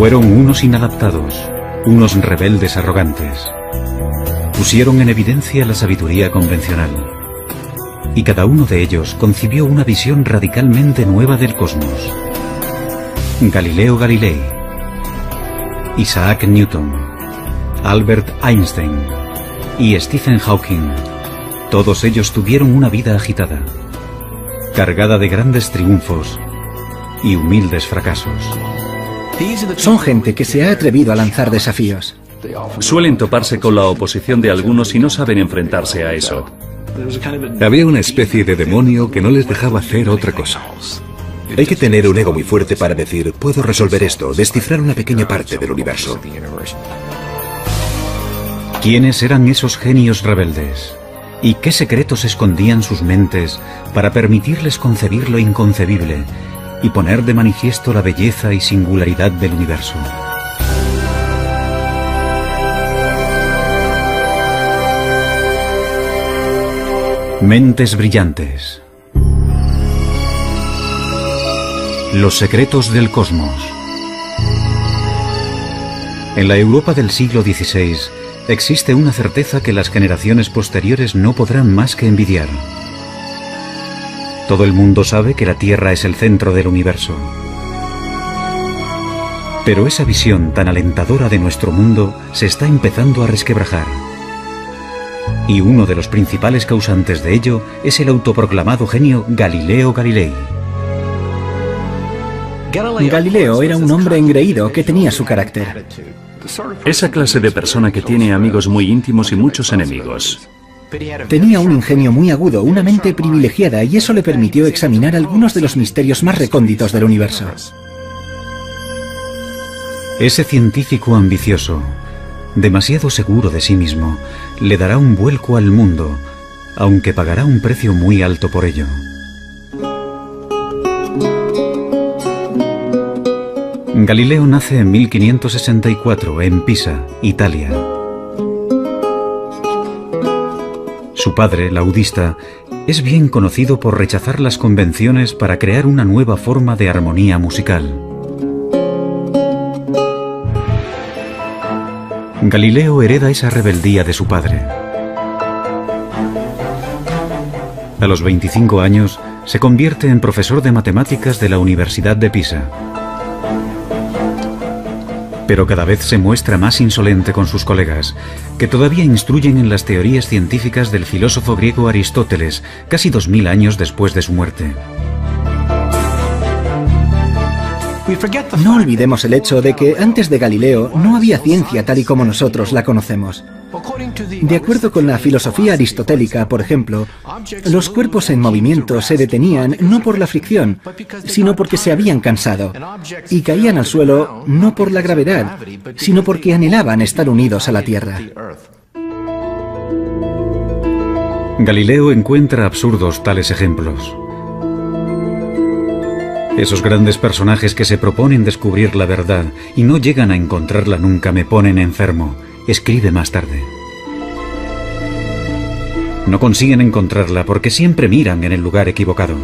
Fueron unos inadaptados, unos rebeldes arrogantes. Pusieron en evidencia la sabiduría convencional. Y cada uno de ellos concibió una visión radicalmente nueva del cosmos. Galileo Galilei, Isaac Newton, Albert Einstein y Stephen Hawking. Todos ellos tuvieron una vida agitada, cargada de grandes triunfos y humildes fracasos. Son gente que se ha atrevido a lanzar desafíos. Suelen toparse con la oposición de algunos y no saben enfrentarse a eso. Había una especie de demonio que no les dejaba hacer otra cosa. Hay que tener un ego muy fuerte para decir, puedo resolver esto, descifrar una pequeña parte del universo. ¿Quiénes eran esos genios rebeldes? ¿Y qué secretos escondían sus mentes para permitirles concebir lo inconcebible y poner de manifiesto la belleza y singularidad del universo? Mentes brillantes. Los secretos del cosmos. En la Europa del siglo XVI existe una certeza que las generaciones posteriores no podrán más que envidiar. Todo el mundo sabe que la Tierra es el centro del universo. Pero esa visión tan alentadora de nuestro mundo se está empezando a resquebrajar. Y uno de los principales causantes de ello es el autoproclamado genio Galileo Galilei. Galileo era un hombre engreído que tenía su carácter. Esa clase de persona que tiene amigos muy íntimos y muchos enemigos. Tenía un ingenio muy agudo, una mente privilegiada, y eso le permitió examinar algunos de los misterios más recónditos del universo. Ese científico ambicioso, demasiado seguro de sí mismo, le dará un vuelco al mundo, aunque pagará un precio muy alto por ello. Galileo nace en 1564 en Pisa, Italia. Su padre, laudista, es bien conocido por rechazar las convenciones para crear una nueva forma de armonía musical. Galileo hereda esa rebeldía de su padre. A los 25 años se convierte en profesor de matemáticas de la Universidad de Pisa. Pero cada vez se muestra más insolente con sus colegas, que todavía instruyen en las teorías científicas del filósofo griego Aristóteles, casi 2000 años después de su muerte. No olvidemos el hecho de que antes de Galileo no había ciencia tal y como nosotros la conocemos. De acuerdo con la filosofía aristotélica, por ejemplo, los cuerpos en movimiento se detenían no por la fricción, sino porque se habían cansado, y caían al suelo no por la gravedad, sino porque anhelaban estar unidos a la Tierra. Galileo encuentra absurdos tales ejemplos. Esos grandes personajes que se proponen descubrir la verdad y no llegan a encontrarla nunca me ponen enfermo, escribe más tarde. No consiguen encontrarla porque siempre miran en el lugar equivocado.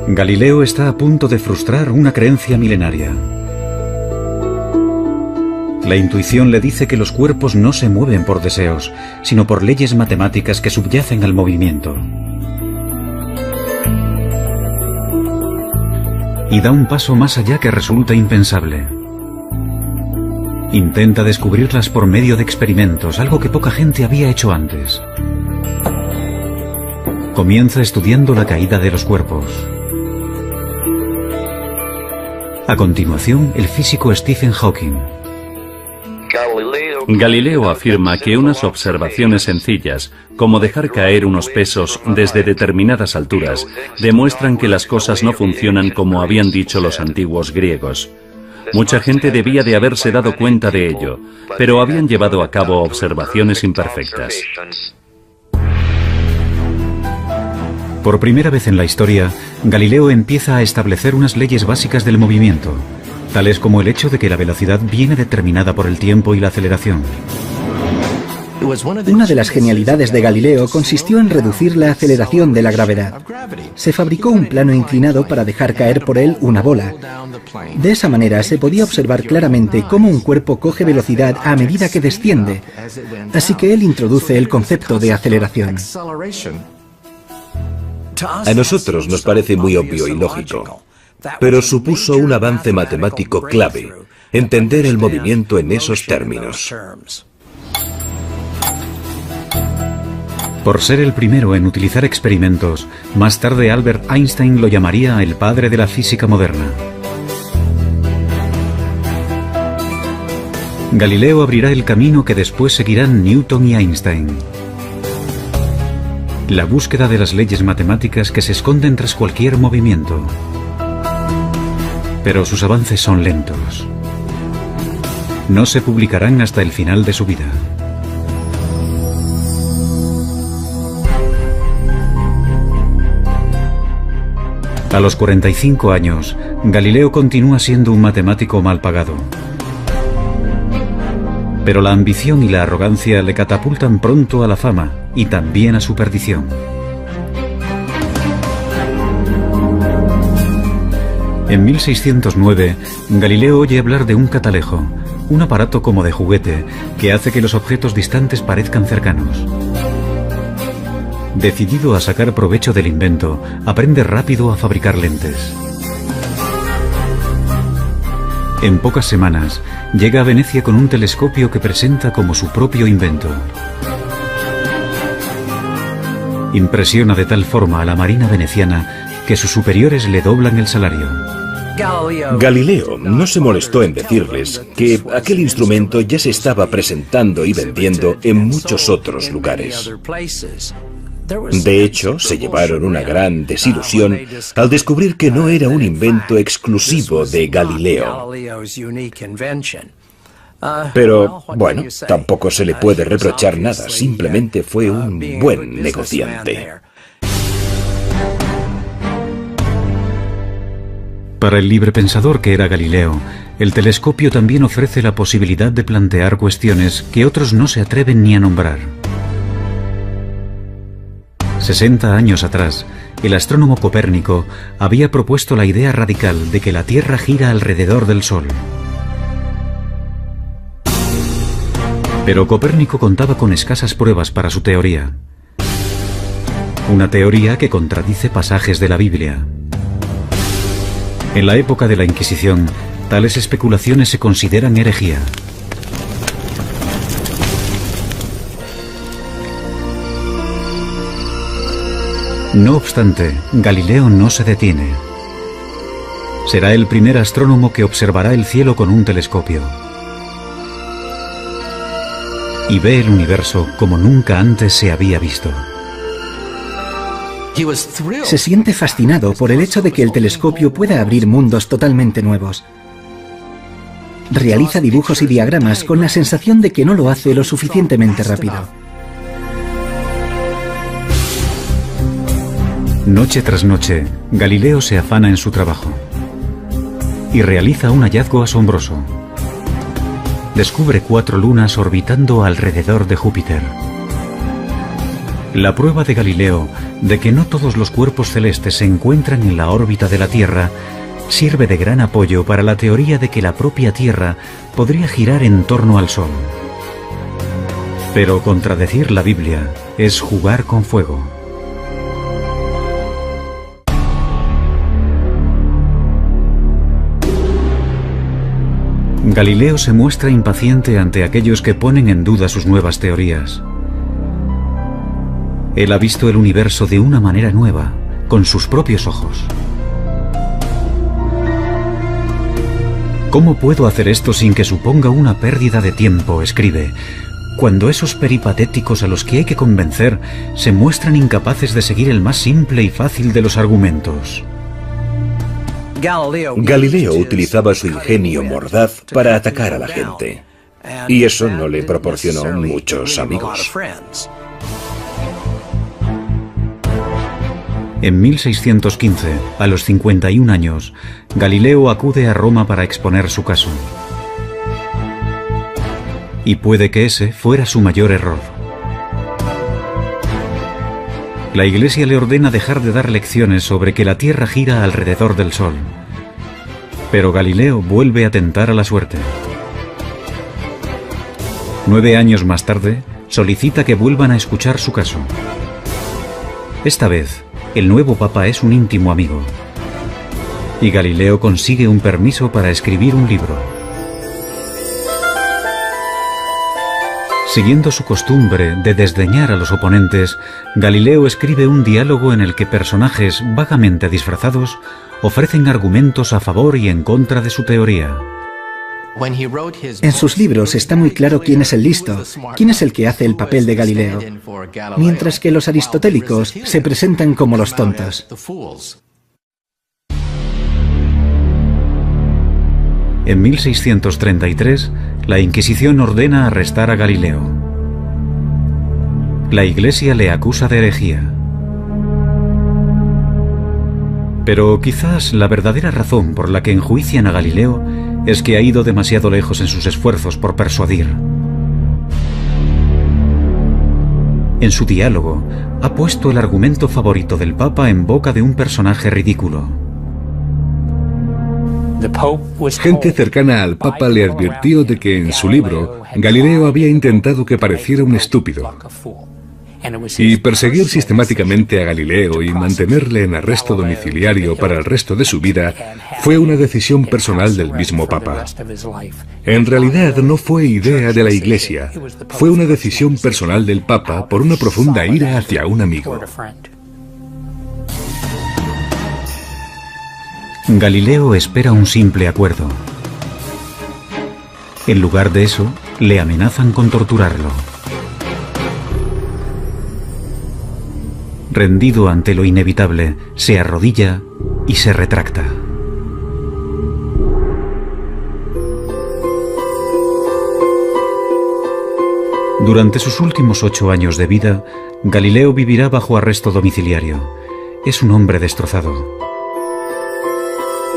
Galileo está a punto de frustrar una creencia milenaria. La intuición le dice que los cuerpos no se mueven por deseos, sino por leyes matemáticas que subyacen al movimiento. Y da un paso más allá que resulta impensable. Intenta descubrirlas por medio de experimentos, algo que poca gente había hecho antes. Comienza estudiando la caída de los cuerpos. A continuación, el físico Stephen Hawking. Galileo afirma que unas observaciones sencillas, como dejar caer unos pesos desde determinadas alturas, demuestran que las cosas no funcionan como habían dicho los antiguos griegos. Mucha gente debía de haberse dado cuenta de ello, pero habían llevado a cabo observaciones imperfectas. Por primera vez en la historia, Galileo empieza a establecer unas leyes básicas del movimiento, tales como el hecho de que la velocidad viene determinada por el tiempo y la aceleración. Una de las genialidades de Galileo consistió en reducir la aceleración de la gravedad. Se fabricó un plano inclinado para dejar caer por él una bola. De esa manera se podía observar claramente cómo un cuerpo coge velocidad a medida que desciende. Así que él introduce el concepto de aceleración. A nosotros nos parece muy obvio y lógico, pero supuso un avance matemático clave, entender el movimiento en esos términos. Por ser el primero en utilizar experimentos, más tarde Albert Einstein lo llamaría el padre de la física moderna. Galileo abrirá el camino que después seguirán Newton y Einstein. La búsqueda de las leyes matemáticas que se esconden tras cualquier movimiento. Pero sus avances son lentos. No se publicarán hasta el final de su vida. A los 45 años, Galileo continúa siendo un matemático mal pagado. Pero la ambición y la arrogancia le catapultan pronto a la fama y también a su perdición. En 1609, Galileo oye hablar de un catalejo, un aparato como de juguete que hace que los objetos distantes parezcan cercanos. Decidido a sacar provecho del invento, aprende rápido a fabricar lentes. En pocas semanas, llega a Venecia con un telescopio que presenta como su propio invento. Impresiona de tal forma a la marina veneciana que sus superiores le doblan el salario. Galileo no se molestó en decirles que aquel instrumento ya se estaba presentando y vendiendo en muchos otros lugares. De hecho, se llevaron una gran desilusión al descubrir que no era un invento exclusivo de Galileo. Pero, bueno, tampoco se le puede reprochar nada, simplemente fue un buen negociante. Para el librepensador que era Galileo, el telescopio también ofrece la posibilidad de plantear cuestiones que otros no se atreven ni a nombrar. 60 años atrás, el astrónomo Copérnico había propuesto la idea radical de que la Tierra gira alrededor del Sol. Pero Copérnico contaba con escasas pruebas para su teoría. Una teoría que contradice pasajes de la Biblia. En la época de la Inquisición, tales especulaciones se consideran herejía. No obstante, Galileo no se detiene. Será el primer astrónomo que observará el cielo con un telescopio. Y ve el universo como nunca antes se había visto. Se siente fascinado por el hecho de que el telescopio pueda abrir mundos totalmente nuevos. Realiza dibujos y diagramas con la sensación de que no lo hace lo suficientemente rápido. Noche tras noche, Galileo se afana en su trabajo y realiza un hallazgo asombroso. Descubre 4 lunas orbitando alrededor de Júpiter. La prueba de Galileo de que no todos los cuerpos celestes se encuentran en la órbita de la Tierra sirve de gran apoyo para la teoría de que la propia Tierra podría girar en torno al Sol. Pero contradecir la Biblia es jugar con fuego. Galileo se muestra impaciente ante aquellos que ponen en duda sus nuevas teorías. Él ha visto el universo de una manera nueva, con sus propios ojos. ¿Cómo puedo hacer esto sin que suponga una pérdida de tiempo?, escribe, cuando esos peripatéticos a los que hay que convencer se muestran incapaces de seguir el más simple y fácil de los argumentos. Galileo utilizaba su ingenio mordaz para atacar a la gente, y eso no le proporcionó muchos amigos. En 1615, a los 51 años, Galileo acude a Roma para exponer su caso. Y puede que ese fuera su mayor error. La Iglesia le ordena dejar de dar lecciones sobre que la Tierra gira alrededor del Sol. Pero Galileo vuelve a tentar a la suerte. 9 años más tarde, solicita que vuelvan a escuchar su caso. Esta vez, el nuevo papa es un íntimo amigo. Y Galileo consigue un permiso para escribir un libro. Siguiendo su costumbre de desdeñar a los oponentes, Galileo escribe un diálogo en el que personajes vagamente disfrazados ofrecen argumentos a favor y en contra de su teoría. En sus libros está muy claro quién es el listo, quién es el que hace el papel de Galileo, mientras que los aristotélicos se presentan como los tontos. En 1633, la Inquisición ordena arrestar a Galileo. La Iglesia le acusa de herejía. Pero quizás la verdadera razón por la que enjuician a Galileo es que ha ido demasiado lejos en sus esfuerzos por persuadir. En su diálogo, ha puesto el argumento favorito del Papa en boca de un personaje ridículo. Gente cercana al Papa le advirtió de que en su libro Galileo había intentado que pareciera un estúpido. Y perseguir sistemáticamente a Galileo y mantenerle en arresto domiciliario para el resto de su vida fue una decisión personal del mismo Papa. En realidad no fue idea de la Iglesia, fue una decisión personal del Papa por una profunda ira hacia un amigo. Galileo espera un simple acuerdo. En lugar de eso, le amenazan con torturarlo. Rendido ante lo inevitable, se arrodilla y se retracta. Durante sus últimos 8 años de vida, Galileo vivirá bajo arresto domiciliario. Es un hombre destrozado.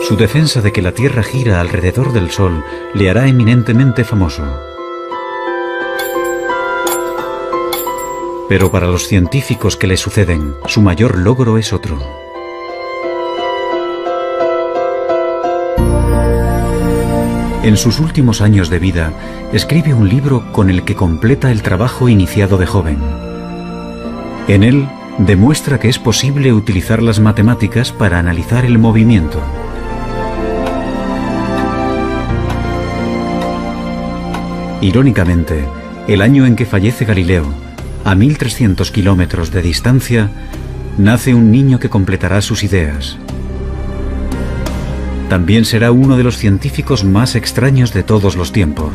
Su defensa de que la Tierra gira alrededor del Sol le hará eminentemente famoso. Pero para los científicos que le suceden, su mayor logro es otro. En sus últimos años de vida, escribe un libro con el que completa el trabajo iniciado de joven. En él, demuestra que es posible utilizar las matemáticas para analizar el movimiento. Irónicamente, el año en que fallece Galileo, a 1300 kilómetros de distancia, nace un niño que completará sus ideas. También será uno de los científicos más extraños de todos los tiempos.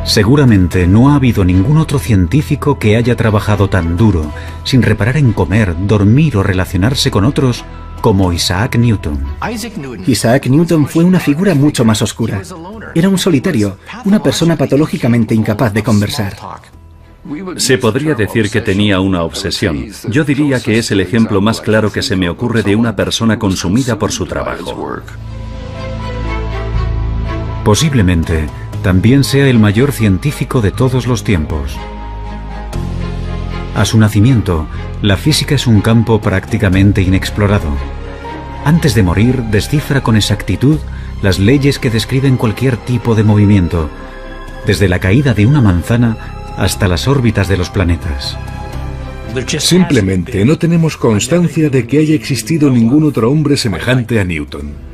Seguramente no ha habido ningún otro científico que haya trabajado tan duro, sin reparar en comer, dormir o relacionarse con otros, como Isaac Newton. Isaac Newton fue una figura mucho más oscura. Era un solitario, una persona patológicamente incapaz de conversar. Se podría decir que tenía una obsesión. Yo diría que es el ejemplo más claro que se me ocurre de una persona consumida por su trabajo. Posiblemente también sea el mayor científico de todos los tiempos. A su nacimiento, la física es un campo prácticamente inexplorado. Antes de morir, descifra con exactitud las leyes que describen cualquier tipo de movimiento, desde la caída de una manzana hasta las órbitas de los planetas. Simplemente no tenemos constancia de que haya existido ningún otro hombre semejante a Newton.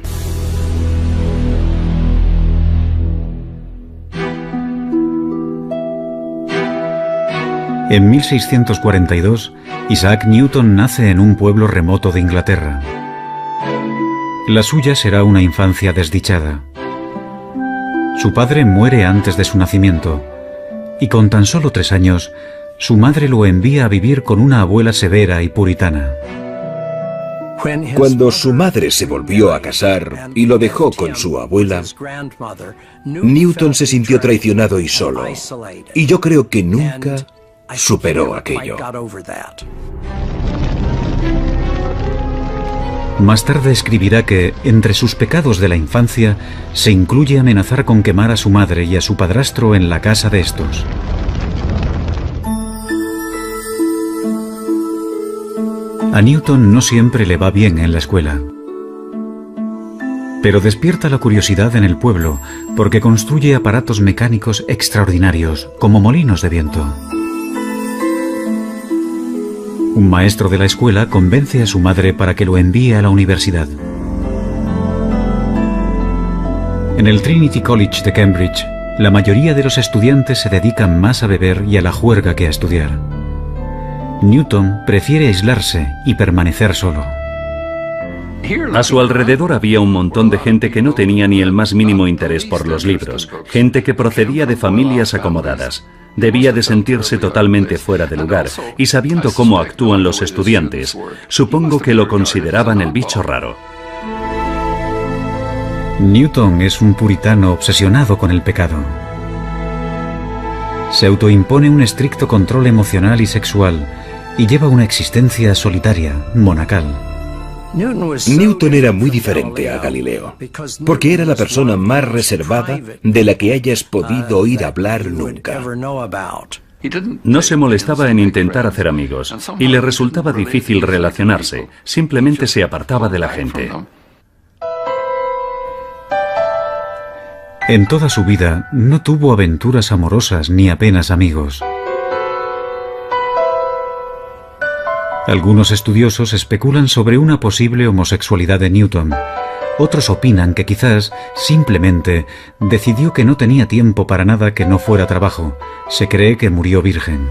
En 1642, Isaac Newton nace en un pueblo remoto de Inglaterra. La suya será una infancia desdichada. Su padre muere antes de su nacimiento, y con tan solo 3 años, su madre lo envía a vivir con una abuela severa y puritana. Cuando su madre se volvió a casar y lo dejó con su abuela, Newton se sintió traicionado y solo, y yo creo que nunca superó aquello. Más tarde escribirá que, entre sus pecados de la infancia, se incluye amenazar con quemar a su madre y a su padrastro en la casa de estos. A Newton no siempre le va bien en la escuela, pero despierta la curiosidad en el pueblo porque construye aparatos mecánicos extraordinarios, como molinos de viento. Un maestro de la escuela convence a su madre para que lo envíe a la universidad. En el Trinity College de Cambridge, la mayoría de los estudiantes se dedican más a beber y a la juerga que a estudiar. Newton prefiere aislarse y permanecer solo. A su alrededor había un montón de gente que no tenía ni el más mínimo interés por los libros, gente que procedía de familias acomodadas. Debía de sentirse totalmente fuera de lugar, y sabiendo cómo actúan los estudiantes, supongo que lo consideraban el bicho raro. Newton es un puritano obsesionado con el pecado. Se autoimpone un estricto control emocional y sexual, y lleva una existencia solitaria, monacal. Newton era muy diferente a Galileo, porque era la persona más reservada de la que hayas podido oír hablar nunca. No se molestaba en intentar hacer amigos, y le resultaba difícil relacionarse, simplemente se apartaba de la gente. En toda su vida no tuvo aventuras amorosas ni apenas amigos. Algunos estudiosos especulan sobre una posible homosexualidad de Newton. Otros opinan que quizás, simplemente, decidió que no tenía tiempo para nada que no fuera trabajo. Se cree que murió virgen.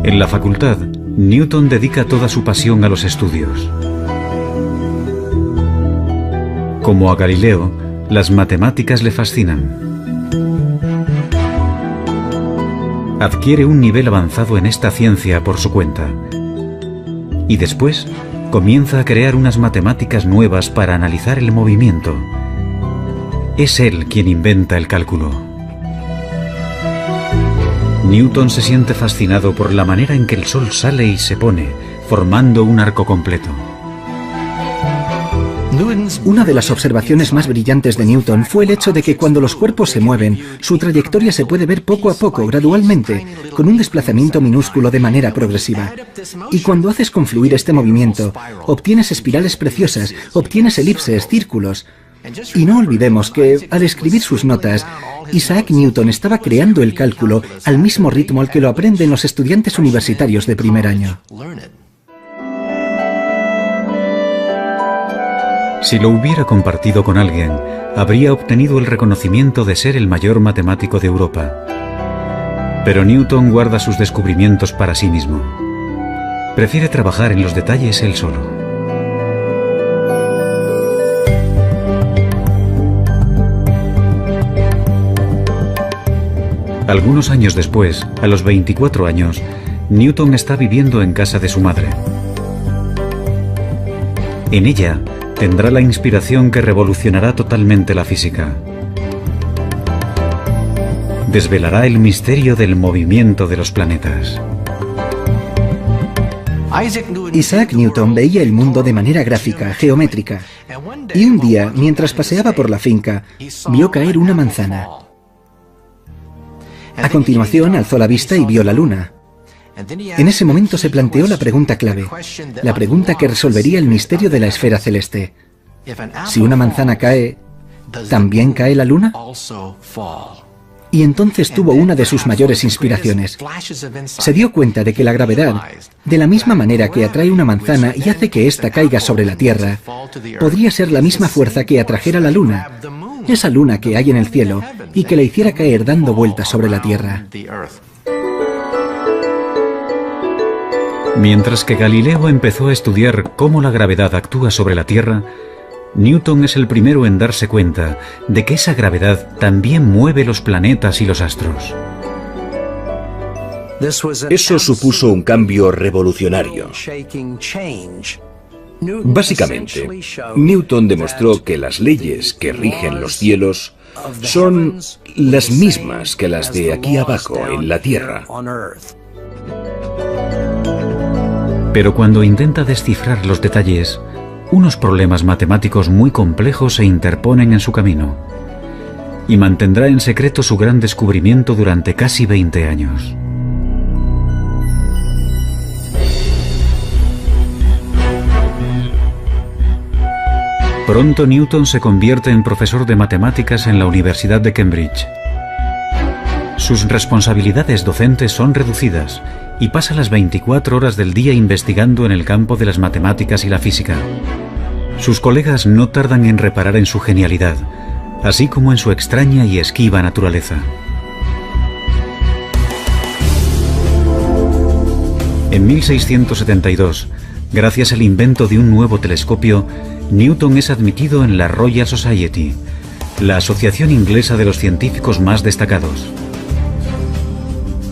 En la facultad, Newton dedica toda su pasión a los estudios. Como a Galileo, las matemáticas le fascinan. Adquiere un nivel avanzado en esta ciencia por su cuenta. Y después comienza a crear unas matemáticas nuevas para analizar el movimiento. Es él quien inventa el cálculo. Newton se siente fascinado por la manera en que el Sol sale y se pone, formando un arco completo. Una de las observaciones más brillantes de Newton fue el hecho de que cuando los cuerpos se mueven, su trayectoria se puede ver poco a poco, gradualmente, con un desplazamiento minúsculo de manera progresiva. Y cuando haces confluir este movimiento, obtienes espirales preciosas, obtienes elipses, círculos. Y no olvidemos que, al escribir sus notas, Isaac Newton estaba creando el cálculo al mismo ritmo al que lo aprenden los estudiantes universitarios de primer año. Si lo hubiera compartido con alguien, habría obtenido el reconocimiento de ser el mayor matemático de Europa. Pero Newton guarda sus descubrimientos para sí mismo. Prefiere trabajar en los detalles él solo. Algunos años después, a los 24 años, Newton está viviendo en casa de su madre. En ella, tendrá la inspiración que revolucionará totalmente la física. Desvelará el misterio del movimiento de los planetas. Isaac Newton veía el mundo de manera gráfica, geométrica. Y un día, mientras paseaba por la finca, vio caer una manzana. A continuación, alzó la vista y vio la luna. En ese momento se planteó la pregunta clave, la pregunta que resolvería el misterio de la esfera celeste. Si una manzana cae, ¿también cae la luna? Y entonces tuvo una de sus mayores inspiraciones. Se dio cuenta de que la gravedad, de la misma manera que atrae una manzana y hace que ésta caiga sobre la Tierra, podría ser la misma fuerza que atrajera la luna, esa luna que hay en el cielo, y que la hiciera caer dando vueltas sobre la Tierra. Mientras que Galileo empezó a estudiar cómo la gravedad actúa sobre la Tierra, Newton es el primero en darse cuenta de que esa gravedad también mueve los planetas y los astros. Eso supuso un cambio revolucionario. Básicamente, Newton demostró que las leyes que rigen los cielos son las mismas que las de aquí abajo en la Tierra. Pero cuando intenta descifrar los detalles, unos problemas matemáticos muy complejos se interponen en su camino, y mantendrá en secreto su gran descubrimiento durante casi 20 años. Pronto Newton se convierte en profesor de matemáticas en la Universidad de Cambridge. Sus responsabilidades docentes son reducidas y pasa las 24 horas del día investigando en el campo de las matemáticas y la física. Sus colegas no tardan en reparar en su genialidad, así como en su extraña y esquiva naturaleza. En 1672, gracias al invento de un nuevo telescopio, Newton es admitido en la Royal Society, la asociación inglesa de los científicos más destacados.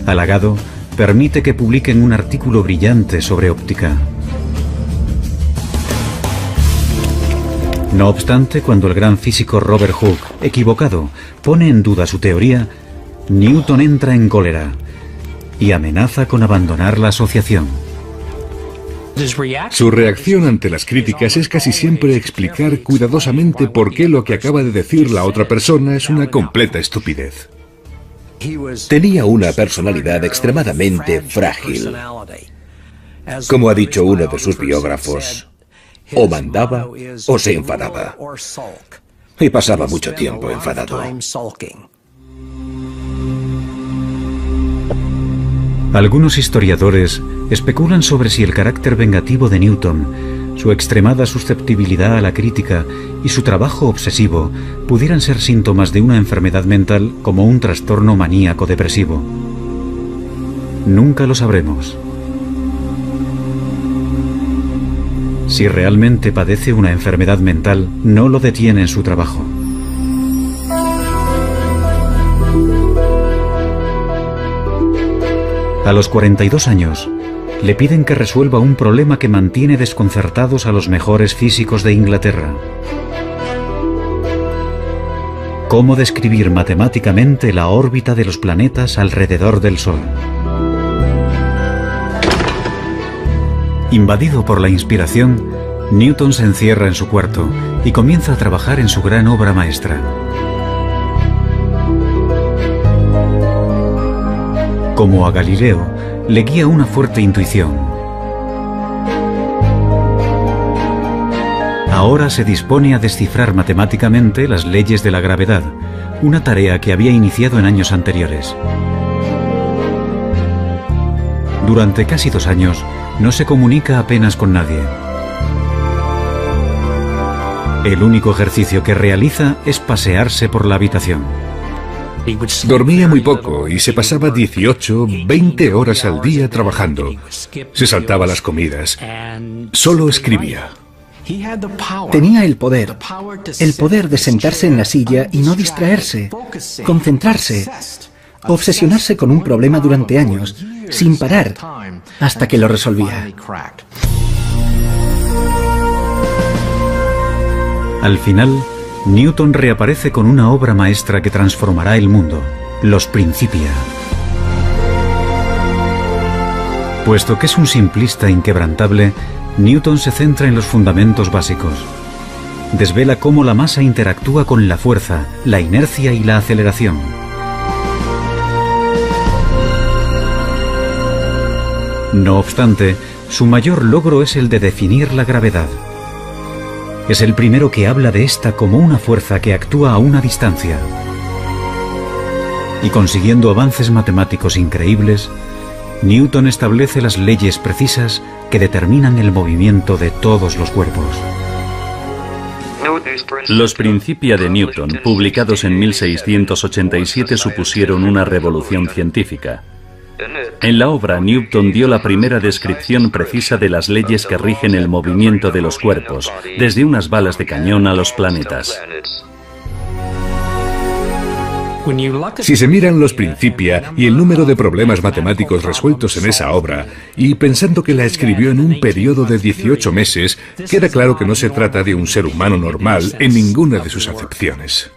Halagado, permite que publiquen un artículo brillante sobre óptica. No obstante, cuando el gran físico Robert Hooke, equivocado, pone en duda su teoría, Newton entra en cólera y amenaza con abandonar la asociación. Su reacción ante las críticas es casi siempre explicar cuidadosamente por qué lo que acaba de decir la otra persona es una completa estupidez. Tenía una personalidad extremadamente frágil. Como ha dicho uno de sus biógrafos, o mandaba o se enfadaba. Y pasaba mucho tiempo enfadado. Algunos historiadores especulan sobre si el carácter vengativo de Newton, su extremada susceptibilidad a la crítica y su trabajo obsesivo pudieran ser síntomas de una enfermedad mental como un trastorno maníaco-depresivo. Nunca lo sabremos. Si realmente padece una enfermedad mental, no lo detiene en su trabajo. A los 42 años, le piden que resuelva un problema que mantiene desconcertados a los mejores físicos de Inglaterra. ¿Cómo describir matemáticamente la órbita de los planetas alrededor del Sol? Invadido por la inspiración, Newton se encierra en su cuarto y comienza a trabajar en su gran obra maestra. Como a Galileo, le guía una fuerte intuición. Ahora se dispone a descifrar matemáticamente las leyes de la gravedad, una tarea que había iniciado en años anteriores. Durante casi 2 años, no se comunica apenas con nadie. El único ejercicio que realiza es pasearse por la habitación. Dormía muy poco y se pasaba 18, 20 horas al día trabajando. Se saltaba las comidas. Solo escribía. Tenía el poder de sentarse en la silla y no distraerse, concentrarse, obsesionarse con un problema durante años, sin parar, hasta que lo resolvía. Al final, Newton reaparece con una obra maestra que transformará el mundo, Los Principia. Puesto que es un simplista inquebrantable, Newton se centra en los fundamentos básicos. Desvela cómo la masa interactúa con la fuerza, la inercia y la aceleración. No obstante, su mayor logro es el de definir la gravedad. Es el primero que habla de esta como una fuerza que actúa a una distancia. Y consiguiendo avances matemáticos increíbles, Newton establece las leyes precisas que determinan el movimiento de todos los cuerpos. Los Principia de Newton, publicados en 1687, supusieron una revolución científica. En la obra, Newton dio la primera descripción precisa de las leyes que rigen el movimiento de los cuerpos, desde unas balas de cañón a los planetas. Si se miran los Principia y el número de problemas matemáticos resueltos en esa obra, y pensando que la escribió en un periodo de 18 meses, queda claro que no se trata de un ser humano normal en ninguna de sus acepciones.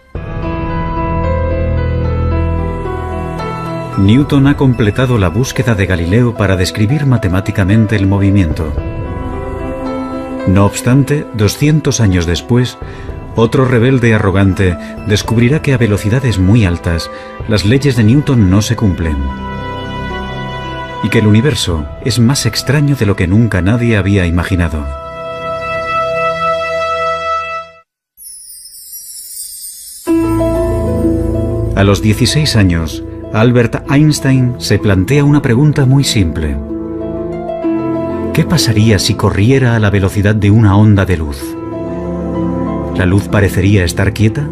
Newton ha completado la búsqueda de Galileo para describir matemáticamente el movimiento. No obstante, 200 años después, otro rebelde arrogante descubrirá que a velocidades muy altas las leyes de Newton no se cumplen y que el universo es más extraño de lo que nunca nadie había imaginado. A los 16 años, Albert Einstein se plantea una pregunta muy simple. ¿Qué pasaría si corriera a la velocidad de una onda de luz? ¿La luz parecería estar quieta?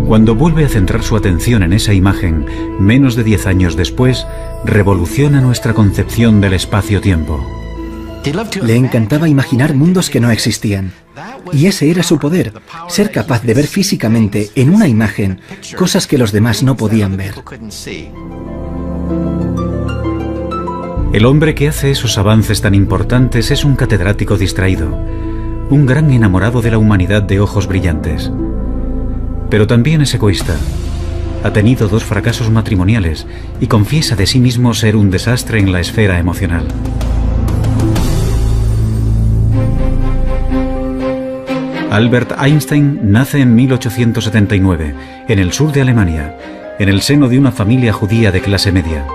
Cuando vuelve a centrar su atención en esa imagen, menos de 10 años después, revoluciona nuestra concepción del espacio-tiempo. Le encantaba imaginar mundos que no existían. Y ese era su poder, ser capaz de ver físicamente en una imagen cosas que los demás no podían ver. El hombre que hace esos avances tan importantes es un catedrático distraído, un gran enamorado de la humanidad de ojos brillantes. Pero también es egoísta. Ha tenido 2 fracasos matrimoniales y confiesa de sí mismo ser un desastre en la esfera emocional. Albert Einstein nace en 1879, en el sur de Alemania, en el seno de una familia judía de clase media.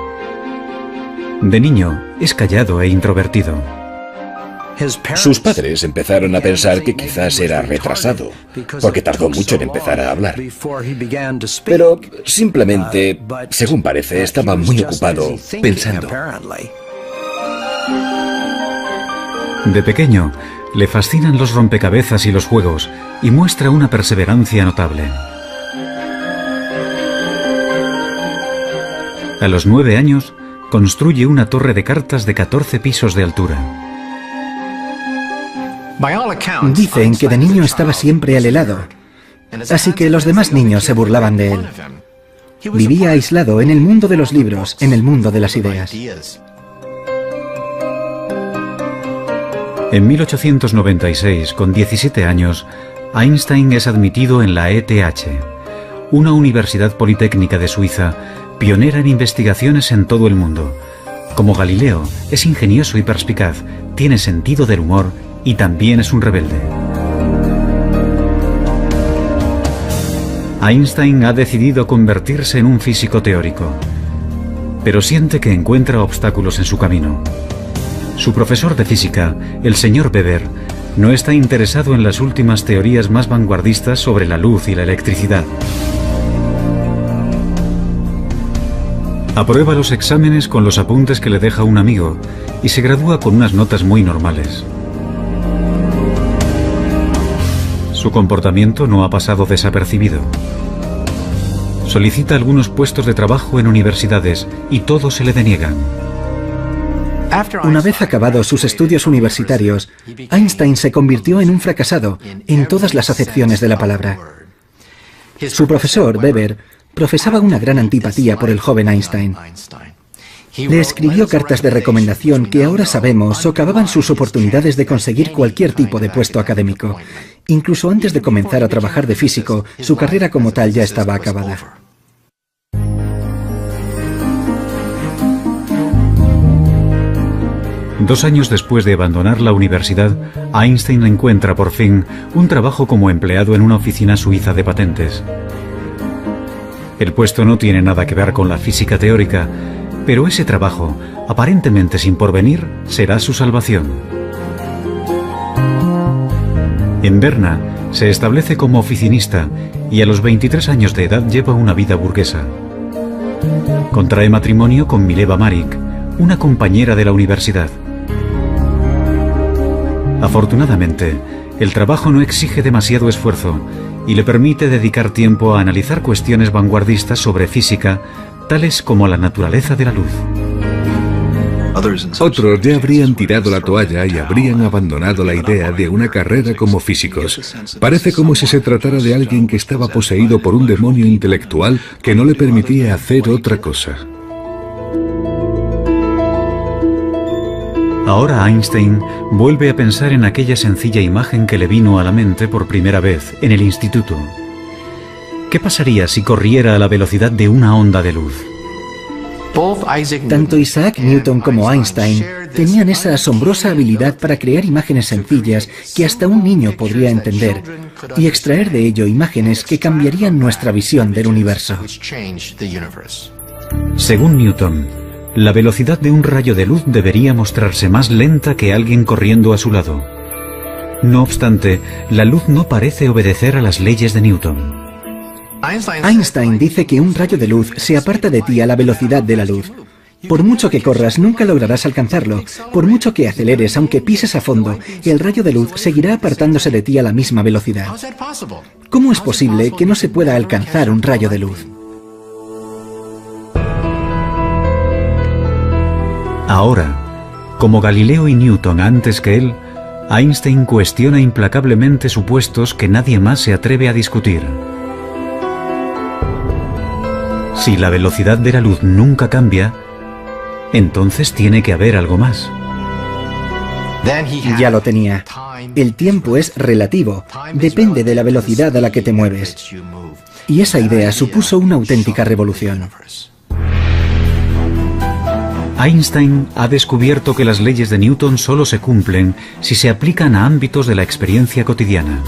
De niño, es callado e introvertido. Sus padres empezaron a pensar que quizás era retrasado, porque tardó mucho en empezar a hablar. Pero simplemente, según parece, estaba muy ocupado pensando. De pequeño, le fascinan los rompecabezas y los juegos, y muestra una perseverancia notable. A los 9 años, construye una torre de cartas de 14 pisos de altura. Dicen que de niño estaba siempre al helado, así que los demás niños se burlaban de él. Vivía aislado en el mundo de los libros, en el mundo de las ideas. En 1896, con 17 años, Einstein es admitido en la ETH, una universidad politécnica de Suiza, pionera en investigaciones en todo el mundo. Como Galileo, es ingenioso y perspicaz, tiene sentido del humor y también es un rebelde. Einstein ha decidido convertirse en un físico teórico, pero siente que encuentra obstáculos en su camino. Su profesor de física, el señor Weber, no está interesado en las últimas teorías más vanguardistas sobre la luz y la electricidad. Aprueba los exámenes con los apuntes que le deja un amigo y se gradúa con unas notas muy normales. Su comportamiento no ha pasado desapercibido. Solicita algunos puestos de trabajo en universidades y todos se le deniegan. Una vez acabados sus estudios universitarios, Einstein se convirtió en un fracasado en todas las acepciones de la palabra. Su profesor, Weber, profesaba una gran antipatía por el joven Einstein. Le escribió cartas de recomendación que ahora sabemos socavaban sus oportunidades de conseguir cualquier tipo de puesto académico. Incluso antes de comenzar a trabajar de físico, su carrera como tal ya estaba acabada. Dos años después de abandonar la universidad, Einstein encuentra por fin un trabajo como empleado en una oficina suiza de patentes. El puesto no tiene nada que ver con la física teórica, pero ese trabajo, aparentemente sin porvenir, será su salvación. En Berna se establece como oficinista y a los 23 años de edad lleva una vida burguesa. Contrae matrimonio con Mileva Marik, una compañera de la universidad. Afortunadamente, el trabajo no exige demasiado esfuerzo y le permite dedicar tiempo a analizar cuestiones vanguardistas sobre física, tales como la naturaleza de la luz. Otros ya habrían tirado la toalla y habrían abandonado la idea de una carrera como físicos. Parece como si se tratara de alguien que estaba poseído por un demonio intelectual que no le permitía hacer otra cosa. Ahora Einstein vuelve a pensar en aquella sencilla imagen que le vino a la mente por primera vez en el instituto. ¿Qué pasaría si corriera a la velocidad de una onda de luz? Tanto Isaac Newton como Einstein tenían esa asombrosa habilidad para crear imágenes sencillas que hasta un niño podría entender y extraer de ello imágenes que cambiarían nuestra visión del universo. Según Newton, la velocidad de un rayo de luz debería mostrarse más lenta que alguien corriendo a su lado. No obstante, la luz no parece obedecer a las leyes de Newton. Einstein dice que un rayo de luz se aparta de ti a la velocidad de la luz. Por mucho que corras, nunca lograrás alcanzarlo. Por mucho que aceleres, aunque pises a fondo, el rayo de luz seguirá apartándose de ti a la misma velocidad. ¿Cómo es posible que no se pueda alcanzar un rayo de luz? Ahora, como Galileo y Newton antes que él, Einstein cuestiona implacablemente supuestos que nadie más se atreve a discutir. Si la velocidad de la luz nunca cambia, entonces tiene que haber algo más. Ya lo tenía. El tiempo es relativo, depende de la velocidad a la que te mueves. Y esa idea supuso una auténtica revolución. Einstein ha descubierto que las leyes de Newton solo se cumplen si se aplican a ámbitos de la experiencia cotidiana.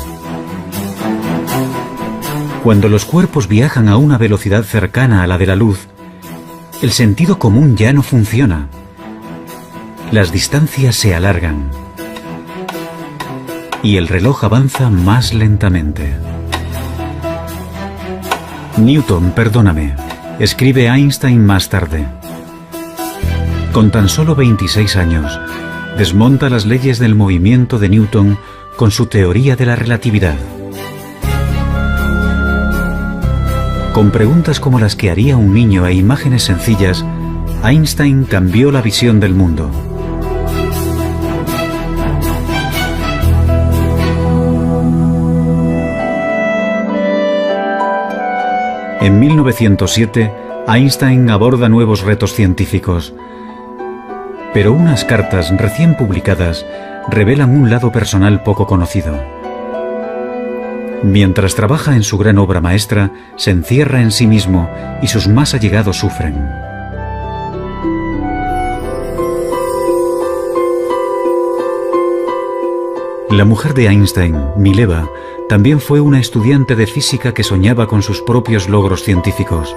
Cuando los cuerpos viajan a una velocidad cercana a la de la luz, el sentido común ya no funciona. Las distancias se alargan y el reloj avanza más lentamente. Newton, perdóname, escribe Einstein más tarde. Con tan solo 26 años, desmonta las leyes del movimiento de Newton con su teoría de la relatividad. Con preguntas como las que haría un niño e imágenes sencillas, Einstein cambió la visión del mundo. En 1907, Einstein aborda nuevos retos científicos. Pero unas cartas recién publicadas revelan un lado personal poco conocido. Mientras trabaja en su gran obra maestra, se encierra en sí mismo y sus más allegados sufren. La mujer de Einstein, Mileva, también fue una estudiante de física que soñaba con sus propios logros científicos.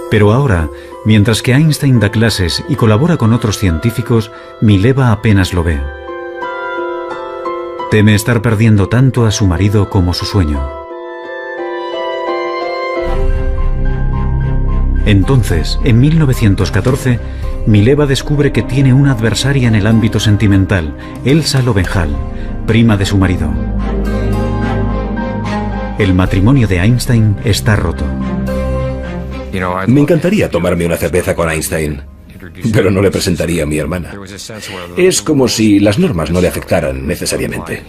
Pero ahora, mientras que Einstein da clases y colabora con otros científicos, Mileva apenas lo ve. Teme estar perdiendo tanto a su marido como su sueño. Entonces, en 1914, Mileva descubre que tiene una adversaria en el ámbito sentimental, Elsa Lowenthal, prima de su marido. El matrimonio de Einstein está roto. Me encantaría tomarme una cerveza con Einstein, pero no le presentaría a mi hermana. Es como si las normas no le afectaran necesariamente.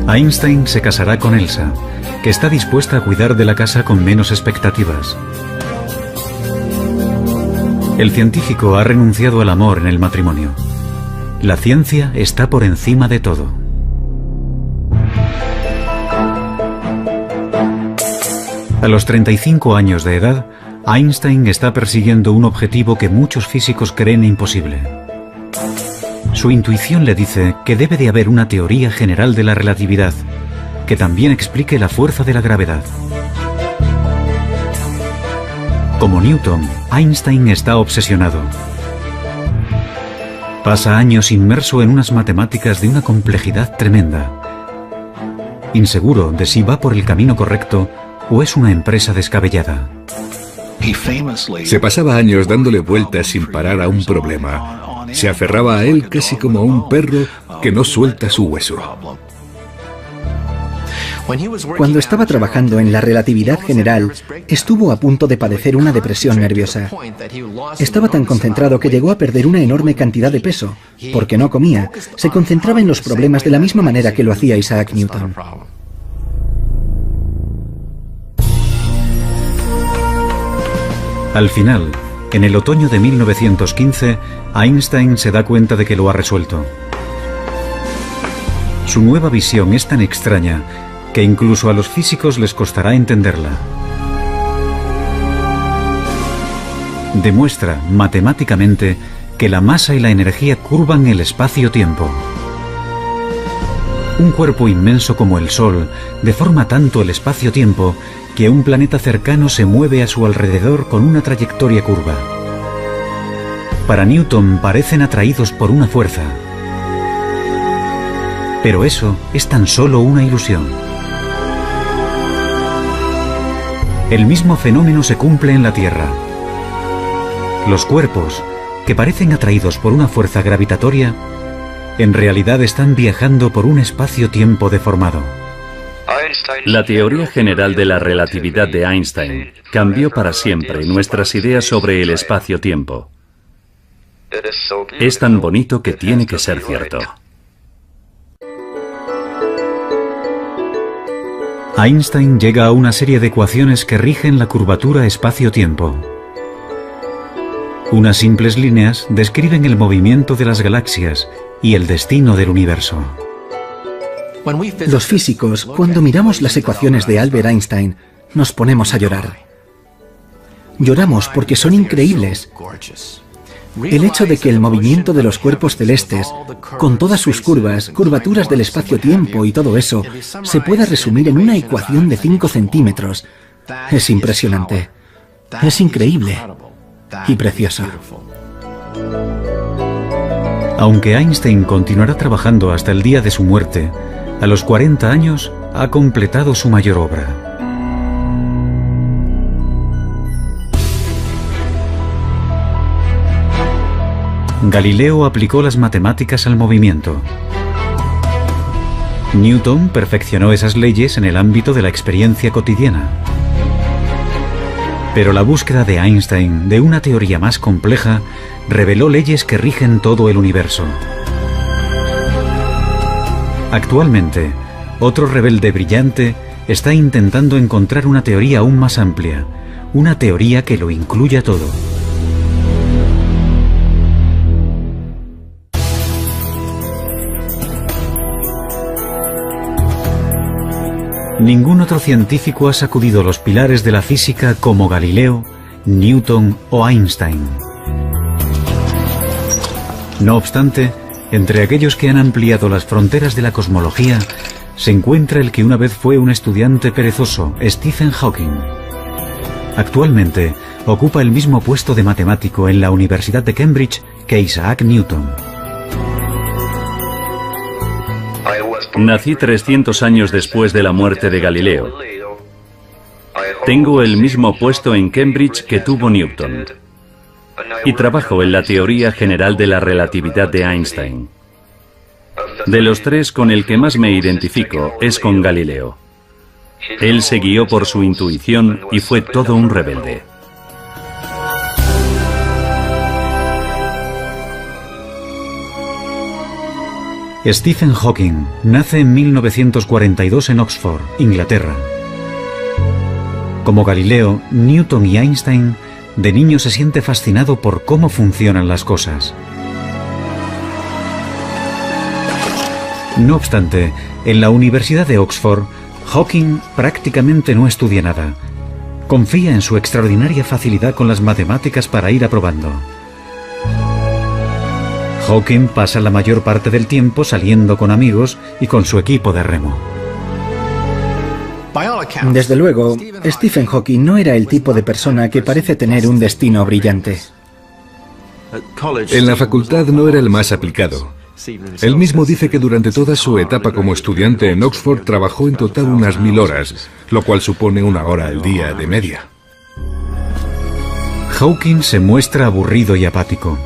Einstein se casará con Elsa, que está dispuesta a cuidar de la casa con menos expectativas. El científico ha renunciado al amor en el matrimonio. La ciencia está por encima de todo. A los 35 años de edad, Einstein está persiguiendo un objetivo que muchos físicos creen imposible. Su intuición le dice que debe de haber una teoría general de la relatividad, que también explique la fuerza de la gravedad. Como Newton, Einstein está obsesionado. Pasa años inmerso en unas matemáticas de una complejidad tremenda, inseguro de si va por el camino correcto o es una empresa descabellada. Se pasaba años dándole vueltas sin parar a un problema. Se aferraba a él casi como a un perro que no suelta su hueso. Cuando estaba trabajando en la relatividad general, estuvo a punto de padecer una depresión nerviosa. Estaba tan concentrado que llegó a perder una enorme cantidad de peso. Porque no comía, se concentraba en los problemas de la misma manera que lo hacía Isaac Newton. Al final, en el otoño de 1915, Einstein se da cuenta de que lo ha resuelto. Su nueva visión es tan extraña que incluso a los físicos les costará entenderla. Demuestra matemáticamente que la masa y la energía curvan el espacio-tiempo. Un cuerpo inmenso como el Sol deforma tanto el espacio-tiempo que un planeta cercano se mueve a su alrededor con una trayectoria curva. Para Newton parecen atraídos por una fuerza. Pero eso es tan solo una ilusión. El mismo fenómeno se cumple en la Tierra. Los cuerpos, que parecen atraídos por una fuerza gravitatoria, en realidad están viajando por un espacio-tiempo deformado. La teoría general de la relatividad de Einstein cambió para siempre nuestras ideas sobre el espacio-tiempo. Es tan bonito que tiene que ser cierto. Einstein llega a una serie de ecuaciones que rigen la curvatura espacio-tiempo. Unas simples líneas describen el movimiento de las galaxias y el destino del universo. Los físicos, cuando miramos las ecuaciones de Albert Einstein, nos ponemos a llorar. Lloramos porque son increíbles. El hecho de que el movimiento de los cuerpos celestes, con todas sus curvas, curvaturas del espacio-tiempo y todo eso, se pueda resumir en una ecuación de 5 centímetros, es impresionante. Es increíble y precioso. Aunque Einstein continuará trabajando hasta el día de su muerte, a los 40 años ha completado su mayor obra. Galileo aplicó las matemáticas al movimiento. Newton perfeccionó esas leyes en el ámbito de la experiencia cotidiana. Pero la búsqueda de Einstein de una teoría más compleja reveló leyes que rigen todo el universo. Actualmente, otro rebelde brillante está intentando encontrar una teoría aún más amplia, una teoría que lo incluya todo. Ningún otro científico ha sacudido los pilares de la física como Galileo, Newton o Einstein. No obstante, entre aquellos que han ampliado las fronteras de la cosmología, se encuentra el que una vez fue un estudiante perezoso, Stephen Hawking. Actualmente, ocupa el mismo puesto de matemático en la Universidad de Cambridge que Isaac Newton. Nací 300 años después de la muerte de Galileo. Tengo el mismo puesto en Cambridge que tuvo Newton. Y trabajo en la teoría general de la relatividad de Einstein. De los tres, con el que más me identifico es con Galileo. Él se guió por su intuición y fue todo un rebelde. Stephen Hawking nace en 1942 en Oxford, Inglaterra. Como Galileo, Newton y Einstein, de niño se siente fascinado por cómo funcionan las cosas. No obstante, en la Universidad de Oxford, Hawking prácticamente no estudia nada. Confía en su extraordinaria facilidad con las matemáticas para ir aprobando. Hawking pasa la mayor parte del tiempo saliendo con amigos y con su equipo de remo. Desde luego, Stephen Hawking no era el tipo de persona que parece tener un destino brillante. En la facultad no era el más aplicado. Él mismo dice que durante toda su etapa como estudiante en Oxford trabajó en total unas 1000 horas, lo cual supone 1 hora al día de media. Hawking se muestra aburrido y apático.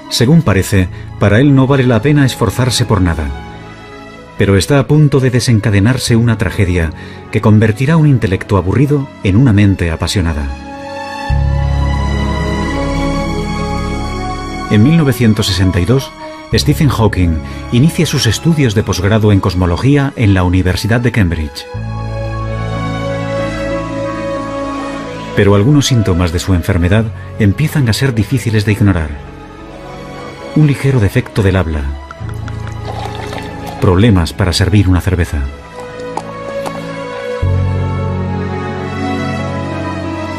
Según parece, para él no vale la pena esforzarse por nada. Pero está a punto de desencadenarse una tragedia que convertirá un intelecto aburrido en una mente apasionada. En 1962, Stephen Hawking inicia sus estudios de posgrado en cosmología en la Universidad de Cambridge. Pero algunos síntomas de su enfermedad empiezan a ser difíciles de ignorar. Un ligero defecto del habla, problemas para servir una cerveza.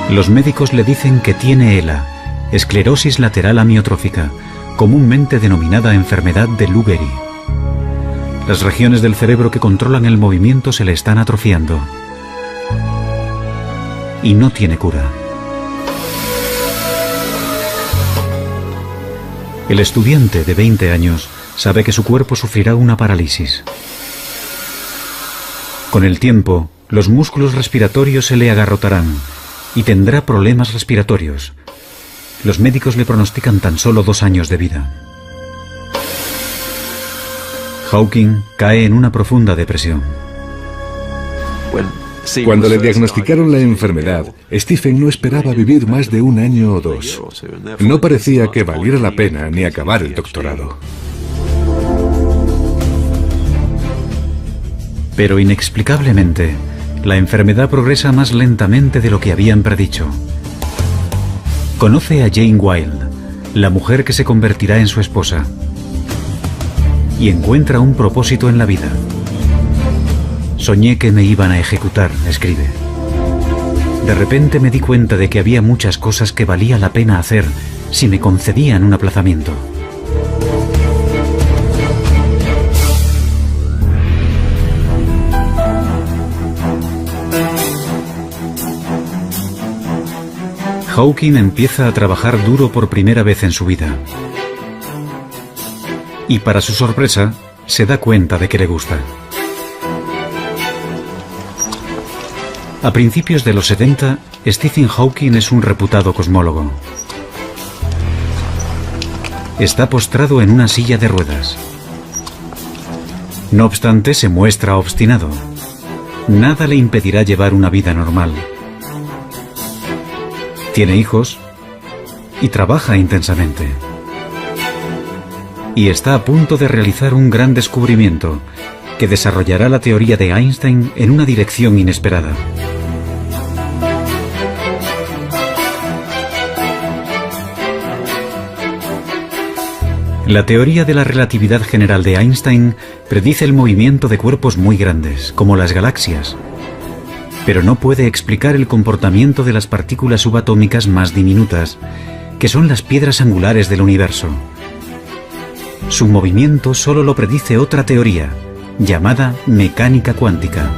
Los médicos le dicen que tiene ELA, esclerosis lateral amiotrófica, comúnmente denominada enfermedad de Lou Gehrig. Las regiones del cerebro que controlan el movimiento se le están atrofiando. Y no tiene cura. El estudiante de 20 años sabe que su cuerpo sufrirá una parálisis. Con el tiempo, los músculos respiratorios se le agarrotarán y tendrá problemas respiratorios. Los médicos le pronostican tan solo 2 años de vida. Hawking cae en una profunda depresión. Cuando le diagnosticaron la enfermedad, Stephen no esperaba vivir más de 1 año o 2. No parecía que valiera la pena ni acabar el doctorado. Pero inexplicablemente, la enfermedad progresa más lentamente de lo que habían predicho. Conoce a Jane Wilde, la mujer que se convertirá en su esposa, y encuentra un propósito en la vida. Soñé que me iban a ejecutar, escribe. De repente me di cuenta de que había muchas cosas que valía la pena hacer si me concedían un aplazamiento. Hawking empieza a trabajar duro por primera vez en su vida. Y para su sorpresa, se da cuenta de que le gusta. A principios de los 70, Stephen Hawking es un reputado cosmólogo. Está postrado en una silla de ruedas. No obstante, se muestra obstinado. Nada le impedirá llevar una vida normal. Tiene hijos y trabaja intensamente. Y está a punto de realizar un gran descubrimiento que desarrollará la teoría de Einstein en una dirección inesperada. La teoría de la relatividad general de Einstein predice el movimiento de cuerpos muy grandes, como las galaxias, pero no puede explicar el comportamiento de las partículas subatómicas más diminutas, que son las piedras angulares del universo. Su movimiento solo lo predice otra teoría, llamada mecánica cuántica.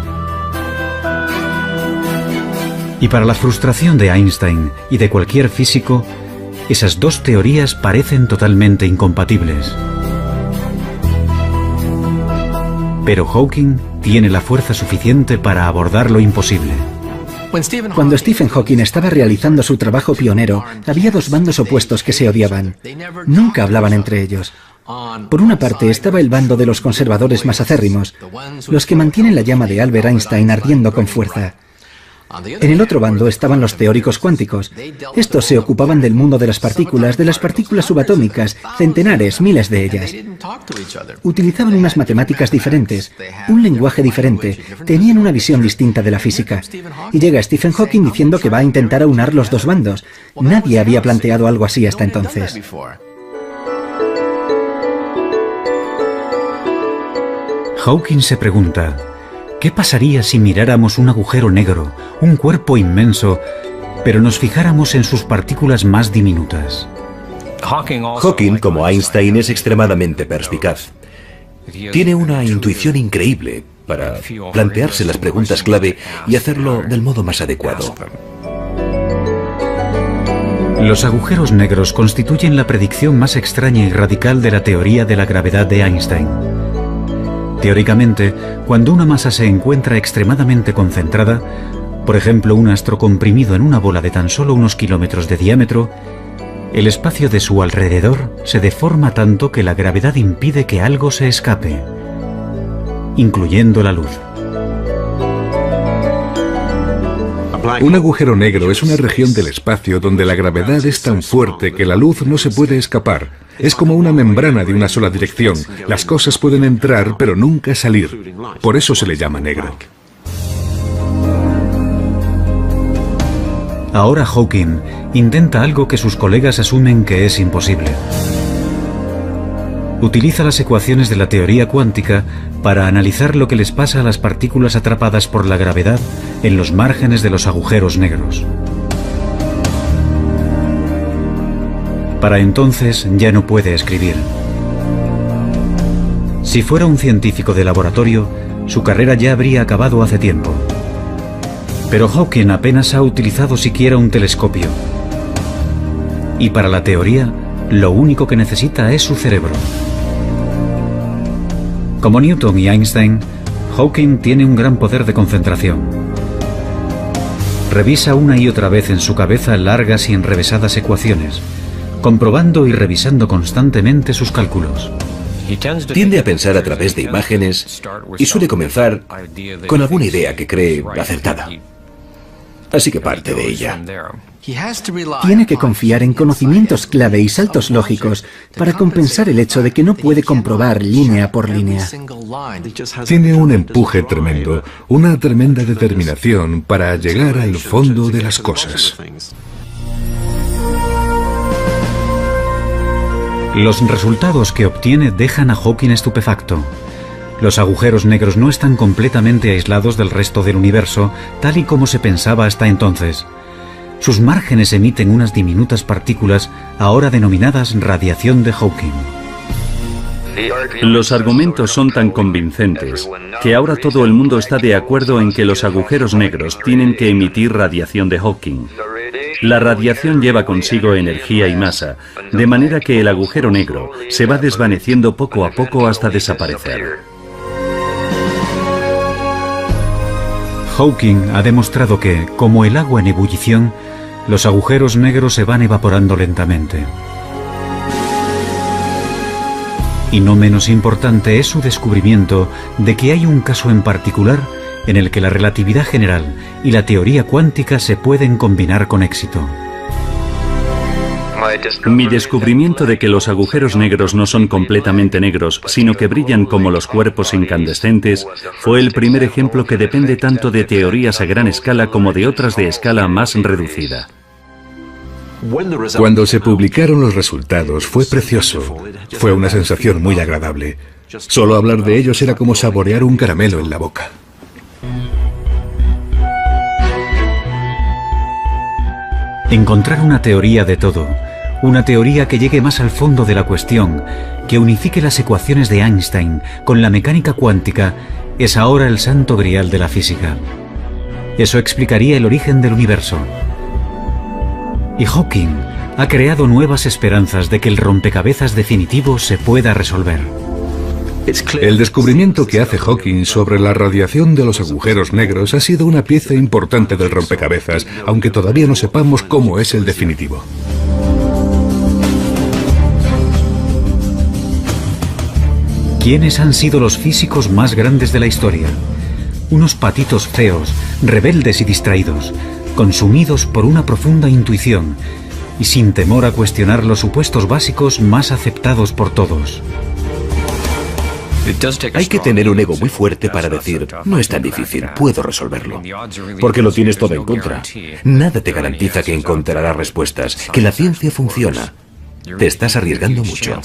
Y para la frustración de Einstein y de cualquier físico, esas dos teorías parecen totalmente incompatibles. Pero Hawking tiene la fuerza suficiente para abordar lo imposible. Cuando Stephen Hawking estaba realizando su trabajo pionero, había 2 bandos opuestos que se odiaban. Nunca hablaban entre ellos. Por una parte estaba el bando de los conservadores más acérrimos, los que mantienen la llama de Albert Einstein ardiendo con fuerza. En el otro bando estaban los teóricos cuánticos. Estos se ocupaban del mundo de las partículas subatómicas, centenares, miles de ellas. Utilizaban unas matemáticas diferentes, un lenguaje diferente, tenían una visión distinta de la física. Y llega Stephen Hawking diciendo que va a intentar aunar los 2 bandos. Nadie había planteado algo así hasta entonces. Hawking se pregunta: ¿qué pasaría si miráramos un agujero negro, un cuerpo inmenso, pero nos fijáramos en sus partículas más diminutas? Hawking, como Einstein, es extremadamente perspicaz. Tiene una intuición increíble para plantearse las preguntas clave y hacerlo del modo más adecuado. Los agujeros negros constituyen la predicción más extraña y radical de la teoría de la gravedad de Einstein. Teóricamente, cuando una masa se encuentra extremadamente concentrada, por ejemplo un astro comprimido en una bola de tan solo unos kilómetros de diámetro, el espacio de su alrededor se deforma tanto que la gravedad impide que algo se escape, incluyendo la luz. Un agujero negro es una región del espacio donde la gravedad es tan fuerte que la luz no se puede escapar. Es como una membrana de una sola dirección. Las cosas pueden entrar, pero nunca salir. Por eso se le llama negro. Ahora Hawking intenta algo que sus colegas asumen que es imposible. utiliza las ecuaciones de la teoría cuántica para analizar lo que les pasa a las partículas atrapadas por la gravedad en los márgenes de los agujeros negros. Para entonces ya no puede escribir. Si fuera un científico de laboratorio, su carrera ya habría acabado hace tiempo. Pero Hawking apenas ha utilizado siquiera un telescopio. Y para la teoría, lo único que necesita es su cerebro. Como Newton y Einstein, Hawking tiene un gran poder de concentración. Revisa una y otra vez en su cabeza largas y enrevesadas ecuaciones, comprobando y revisando constantemente sus cálculos. Tiende a pensar a través de imágenes y suele comenzar con alguna idea que cree acertada. Así que parte de ella. Tiene que confiar en conocimientos clave y saltos lógicos para compensar el hecho de que no puede comprobar línea por línea. Tiene un empuje tremendo, una tremenda determinación para llegar al fondo de las cosas. Los resultados que obtiene dejan a Hawking estupefacto. Los agujeros negros no están completamente aislados del resto del universo, tal y como se pensaba hasta entonces. Sus márgenes emiten unas diminutas partículas, ahora denominadas radiación de Hawking. Los argumentos son tan convincentes que ahora todo el mundo está de acuerdo en que los agujeros negros tienen que emitir radiación de Hawking. La radiación lleva consigo energía y masa, de manera que el agujero negro se va desvaneciendo poco a poco hasta desaparecer. Hawking ha demostrado que, como el agua en ebullición, los agujeros negros se van evaporando lentamente. Y no menos importante es su descubrimiento de que hay un caso en particular en el que la relatividad general y la teoría cuántica se pueden combinar con éxito. Mi descubrimiento de que los agujeros negros no son completamente negros, sino que brillan como los cuerpos incandescentes, fue el primer ejemplo que depende tanto de teorías a gran escala como de otras de escala más reducida. Cuando se publicaron los resultados fue precioso. Fue una sensación muy agradable. Solo hablar de ellos era como saborear un caramelo en la boca. Encontrar una teoría de todo, una teoría que llegue más al fondo de la cuestión, que unifique las ecuaciones de Einstein con la mecánica cuántica, es ahora el santo grial de la física. Eso explicaría el origen del universo. Y Hawking ha creado nuevas esperanzas de que el rompecabezas definitivo se pueda resolver. El descubrimiento que hace Hawking sobre la radiación de los agujeros negros ha sido una pieza importante del rompecabezas, aunque todavía no sepamos cómo es el definitivo. ¿Quiénes han sido los físicos más grandes de la historia? Unos patitos feos, rebeldes y distraídos, consumidos por una profunda intuición y sin temor a cuestionar los supuestos básicos más aceptados por todos. Hay que tener un ego muy fuerte para decir, no es tan difícil, puedo resolverlo. Porque lo tienes todo en contra. Nada te garantiza que encontrarás respuestas, que la ciencia funciona. Te estás arriesgando mucho.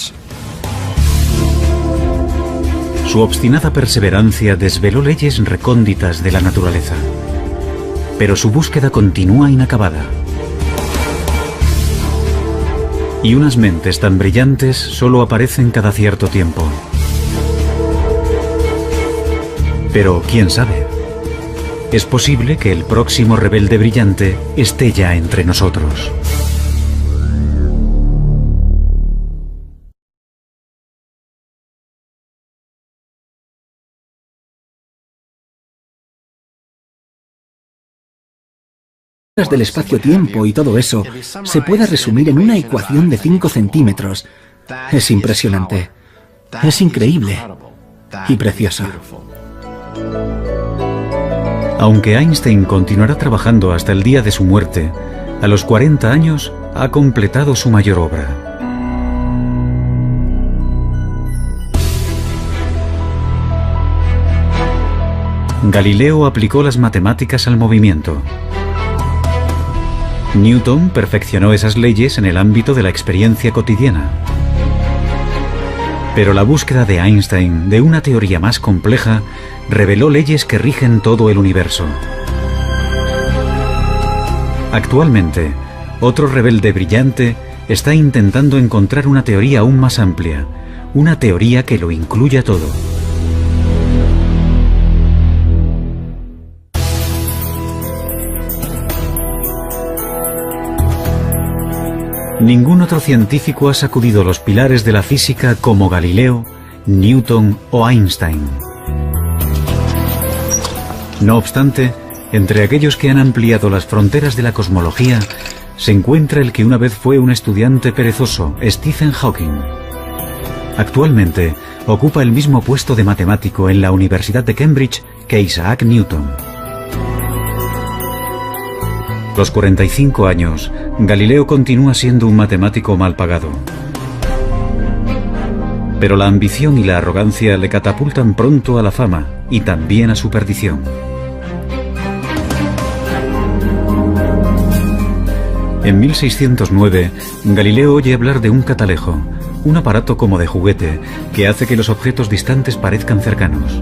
Su obstinada perseverancia desveló leyes recónditas de la naturaleza. Pero su búsqueda continúa inacabada. Y unas mentes tan brillantes solo aparecen cada cierto tiempo. Pero, ¿quién sabe? Es posible que el próximo rebelde brillante esté ya entre nosotros. Del espacio-tiempo y todo eso se pueda resumir en una ecuación de 5 centímetros. Es impresionante. Es increíble. Y precioso. Aunque Einstein continuará trabajando hasta el día de su muerte, a los 40 años ha completado su mayor obra. Galileo aplicó las matemáticas al movimiento. Newton perfeccionó esas leyes en el ámbito de la experiencia cotidiana. Pero la búsqueda de Einstein de una teoría más compleja reveló leyes que rigen todo el universo. Actualmente, otro rebelde brillante está intentando encontrar una teoría aún más amplia, una teoría que lo incluya todo. Ningún otro científico ha sacudido los pilares de la física como Galileo, Newton o Einstein. No obstante, entre aquellos que han ampliado las fronteras de la cosmología, se encuentra el que una vez fue un estudiante perezoso, Stephen Hawking. Actualmente, ocupa el mismo puesto de matemático en la Universidad de Cambridge que Isaac Newton. A los 45 años, Galileo continúa siendo un matemático mal pagado. Pero la ambición y la arrogancia le catapultan pronto a la fama y también a su perdición. En 1609, Galileo oye hablar de un catalejo, un aparato como de juguete que hace que los objetos distantes parezcan cercanos.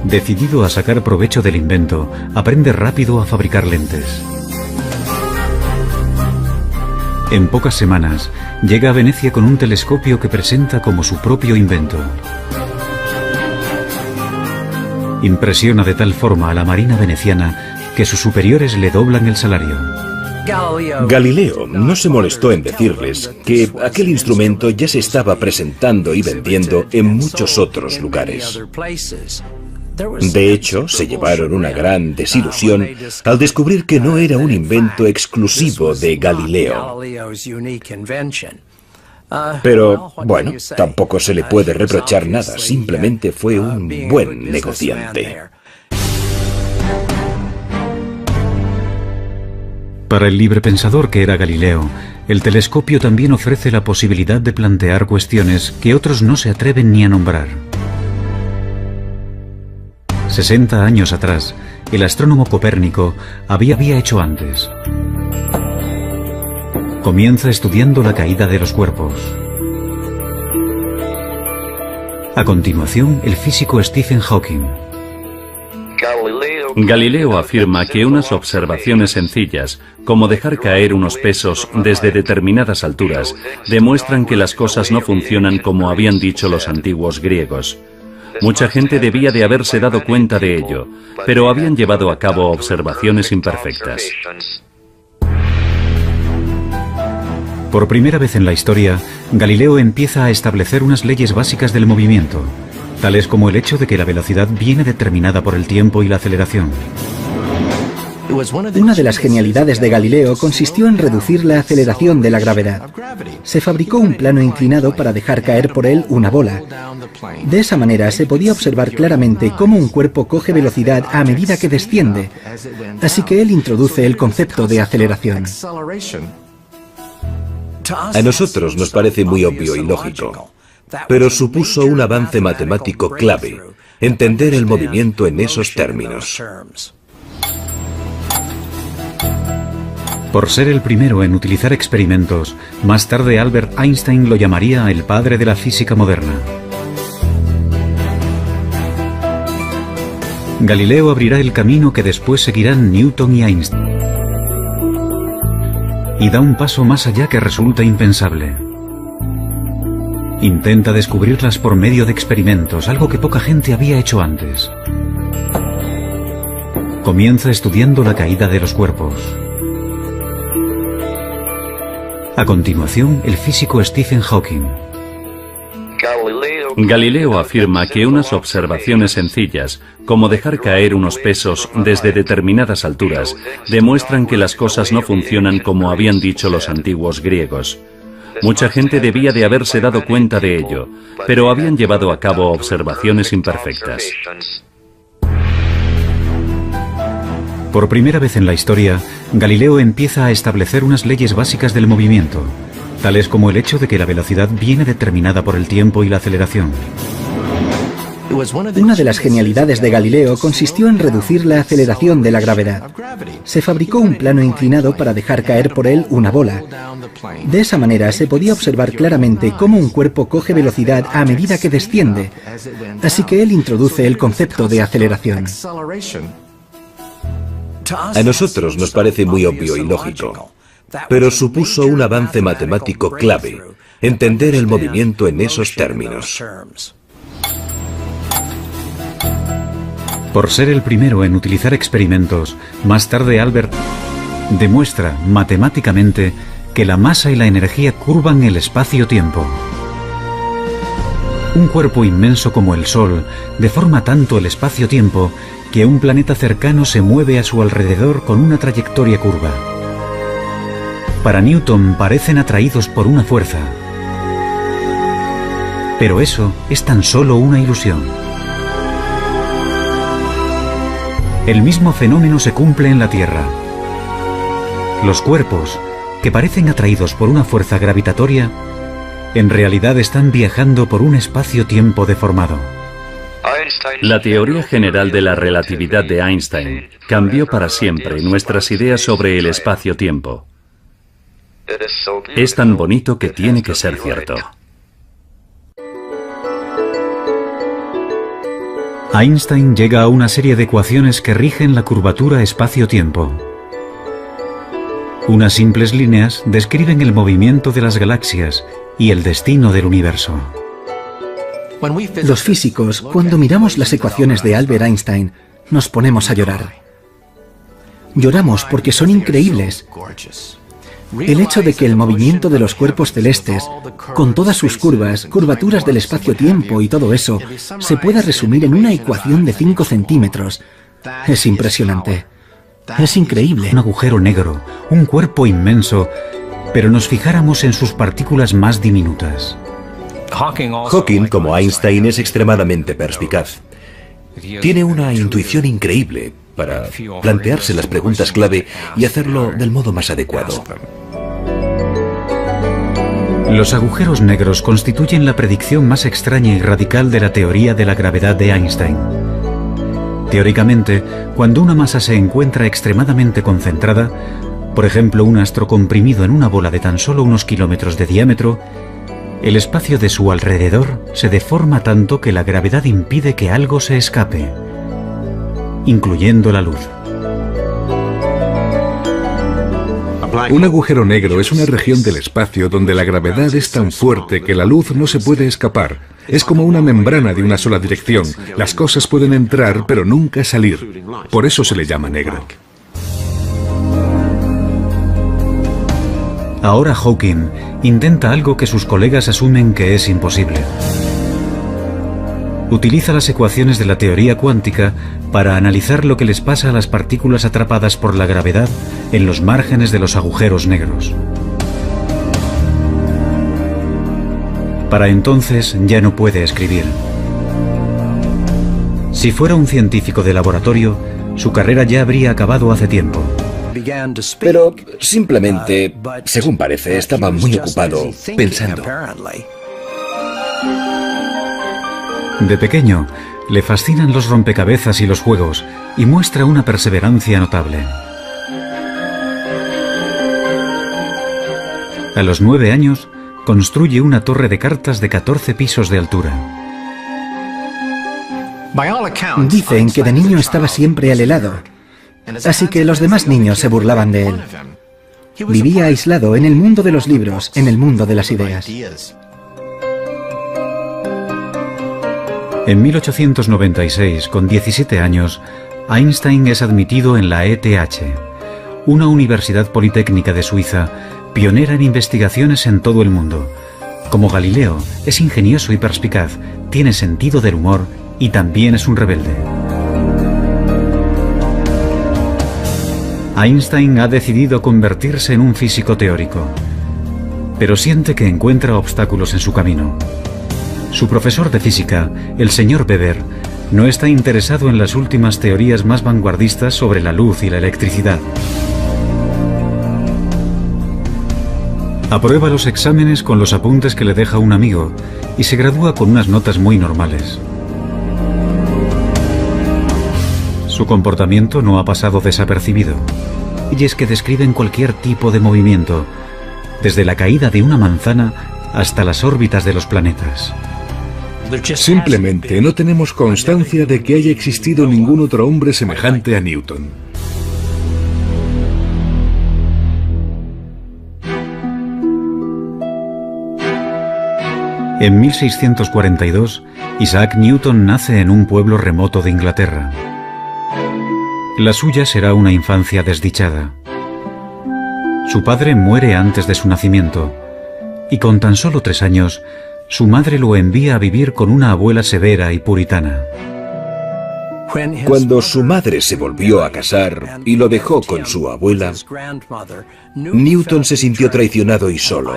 Decidido a sacar provecho del invento, aprende rápido a fabricar lentes. En pocas semanas, llega a Venecia con un telescopio que presenta como su propio invento. Impresiona de tal forma a la marina veneciana que sus superiores le doblan el salario. Galileo no se molestó en decirles que aquel instrumento ya se estaba presentando y vendiendo en muchos otros lugares. De hecho, se llevaron una gran desilusión al descubrir que no era un invento exclusivo de Galileo. Pero, bueno, tampoco se le puede reprochar nada, simplemente fue un buen negociante. Para el librepensador que era Galileo, el telescopio también ofrece la posibilidad de plantear cuestiones que otros no se atreven ni a nombrar. 60 años atrás, el astrónomo Copérnico había hecho antes. Comienza estudiando la caída de los cuerpos. A continuación, el físico Stephen Hawking. Galileo afirma que unas observaciones sencillas, como dejar caer unos pesos desde determinadas alturas, demuestran que las cosas no funcionan como habían dicho los antiguos griegos. Mucha gente debía de haberse dado cuenta de ello, pero habían llevado a cabo observaciones imperfectas. Por primera vez en la historia, Galileo empieza a establecer unas leyes básicas del movimiento, tales como el hecho de que la velocidad viene determinada por el tiempo y la aceleración. Una de las genialidades de Galileo consistió en reducir la aceleración de la gravedad. Se fabricó un plano inclinado para dejar caer por él una bola. De esa manera se podía observar claramente cómo un cuerpo coge velocidad a medida que desciende. Así que él introduce el concepto de aceleración. A nosotros nos parece muy obvio y lógico, pero supuso un avance matemático clave, entender el movimiento en esos términos. Por ser el primero en utilizar experimentos, más tarde Albert Einstein lo llamaría el padre de la física moderna. Galileo abrirá el camino que después seguirán Newton y Einstein. Y da un paso más allá que resulta impensable. Intenta descubrirlas por medio de experimentos, algo que poca gente había hecho antes. Comienza estudiando la caída de los cuerpos. A continuación, el físico Stephen Hawking. Galileo afirma que unas observaciones sencillas, como dejar caer unos pesos desde determinadas alturas, demuestran que las cosas no funcionan como habían dicho los antiguos griegos. Mucha gente debía de haberse dado cuenta de ello, pero habían llevado a cabo observaciones imperfectas. Por primera vez en la historia, Galileo empieza a establecer unas leyes básicas del movimiento, tales como el hecho de que la velocidad viene determinada por el tiempo y la aceleración. Una de las genialidades de Galileo consistió en reducir la aceleración de la gravedad. Se fabricó un plano inclinado para dejar caer por él una bola. De esa manera se podía observar claramente cómo un cuerpo coge velocidad a medida que desciende. Así que él introduce el concepto de aceleración. A nosotros nos parece muy obvio y lógico, pero supuso un avance matemático clave, entender el movimiento en esos términos. Por ser el primero en utilizar experimentos, más tarde Albert demuestra matemáticamente que la masa y la energía curvan el espacio-tiempo. Un cuerpo inmenso como el Sol deforma tanto el espacio-tiempo que un planeta cercano se mueve a su alrededor con una trayectoria curva. Para Newton parecen atraídos por una fuerza. Pero eso es tan solo una ilusión. El mismo fenómeno se cumple en la Tierra. Los cuerpos, que parecen atraídos por una fuerza gravitatoria, en realidad están viajando por un espacio-tiempo deformado. La teoría general de la relatividad de Einstein cambió para siempre nuestras ideas sobre el espacio-tiempo. Es tan bonito que tiene que ser cierto. Einstein llega a una serie de ecuaciones que rigen la curvatura espacio-tiempo. Unas simples líneas describen el movimiento de las galaxias y el destino del universo. Los físicos, cuando miramos las ecuaciones de Albert Einstein, nos ponemos a llorar. Lloramos porque son increíbles. El hecho de que el movimiento de los cuerpos celestes, con todas sus curvas, curvaturas del espacio-tiempo y todo eso, se pueda resumir en una ecuación de 5 centímetros, es impresionante. Es increíble. Un agujero negro, un cuerpo inmenso, pero nos fijáramos en sus partículas más diminutas. Hawking, como Einstein, es extremadamente perspicaz. Tiene una intuición increíble para plantearse las preguntas clave y hacerlo del modo más adecuado. Los agujeros negros constituyen la predicción más extraña y radical de la teoría de la gravedad de Einstein. Teóricamente, cuando una masa se encuentra extremadamente concentrada, por ejemplo un astro comprimido en una bola de tan solo unos kilómetros de diámetro, el espacio de su alrededor se deforma tanto que la gravedad impide que algo se escape, incluyendo la luz. Un agujero negro es una región del espacio donde la gravedad es tan fuerte que la luz no se puede escapar. Es como una membrana de una sola dirección. Las cosas pueden entrar, pero nunca salir. Por eso se le llama negro. Ahora Hawking intenta algo que sus colegas asumen que es imposible. Utiliza las ecuaciones de la teoría cuántica para analizar lo que les pasa a las partículas atrapadas por la gravedad en los márgenes de los agujeros negros. Para entonces ya no puede escribir. Si fuera un científico de laboratorio, su carrera ya habría acabado hace tiempo. Pero simplemente, según parece, estaba muy ocupado pensando. De pequeño, le fascinan los rompecabezas y los juegos, y muestra una perseverancia notable. A los 9 años, construye una torre de cartas de 14 pisos de altura. Dicen que de niño estaba siempre al helado, así que los demás niños se burlaban de él. Vivía aislado en el mundo de los libros, en el mundo de las ideas. En 1896, con 17 años, Einstein es admitido en la ETH, una universidad politécnica de Suiza, pionera en investigaciones en todo el mundo. Como Galileo, es ingenioso y perspicaz, tiene sentido del humor y también es un rebelde. Einstein ha decidido convertirse en un físico teórico, pero siente que encuentra obstáculos en su camino. Su profesor de física, el señor Weber, no está interesado en las últimas teorías más vanguardistas sobre la luz y la electricidad. Aprueba los exámenes con los apuntes que le deja un amigo y se gradúa con unas notas muy normales. Su comportamiento no ha pasado desapercibido. Y es que describen cualquier tipo de movimiento, desde la caída de una manzana hasta las órbitas de los planetas. Simplemente no tenemos constancia de que haya existido ningún otro hombre semejante a Newton. En 1642, Isaac Newton nace en un pueblo remoto de Inglaterra. La suya será una infancia desdichada. Su padre muere antes de su nacimiento, y con tan solo 3 años, su madre lo envía a vivir con una abuela severa y puritana. Cuando su madre se volvió a casar y lo dejó con su abuela, Newton se sintió traicionado y solo,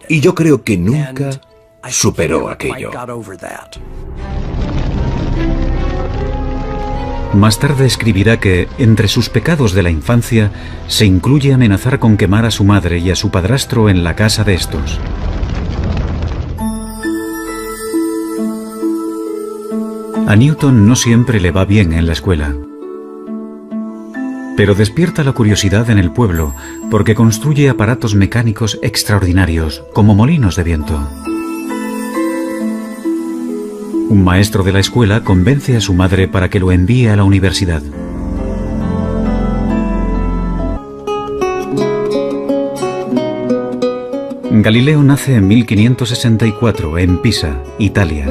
y yo creo que nunca superó aquello. Más tarde escribirá que, entre sus pecados de la infancia, se incluye amenazar con quemar a su madre y a su padrastro en la casa de estos. A Newton no siempre le va bien en la escuela, pero despierta la curiosidad en el pueblo porque construye aparatos mecánicos extraordinarios, como molinos de viento. Un maestro de la escuela convence a su madre para que lo envíe a la universidad. Galileo nace en 1564 en Pisa, Italia.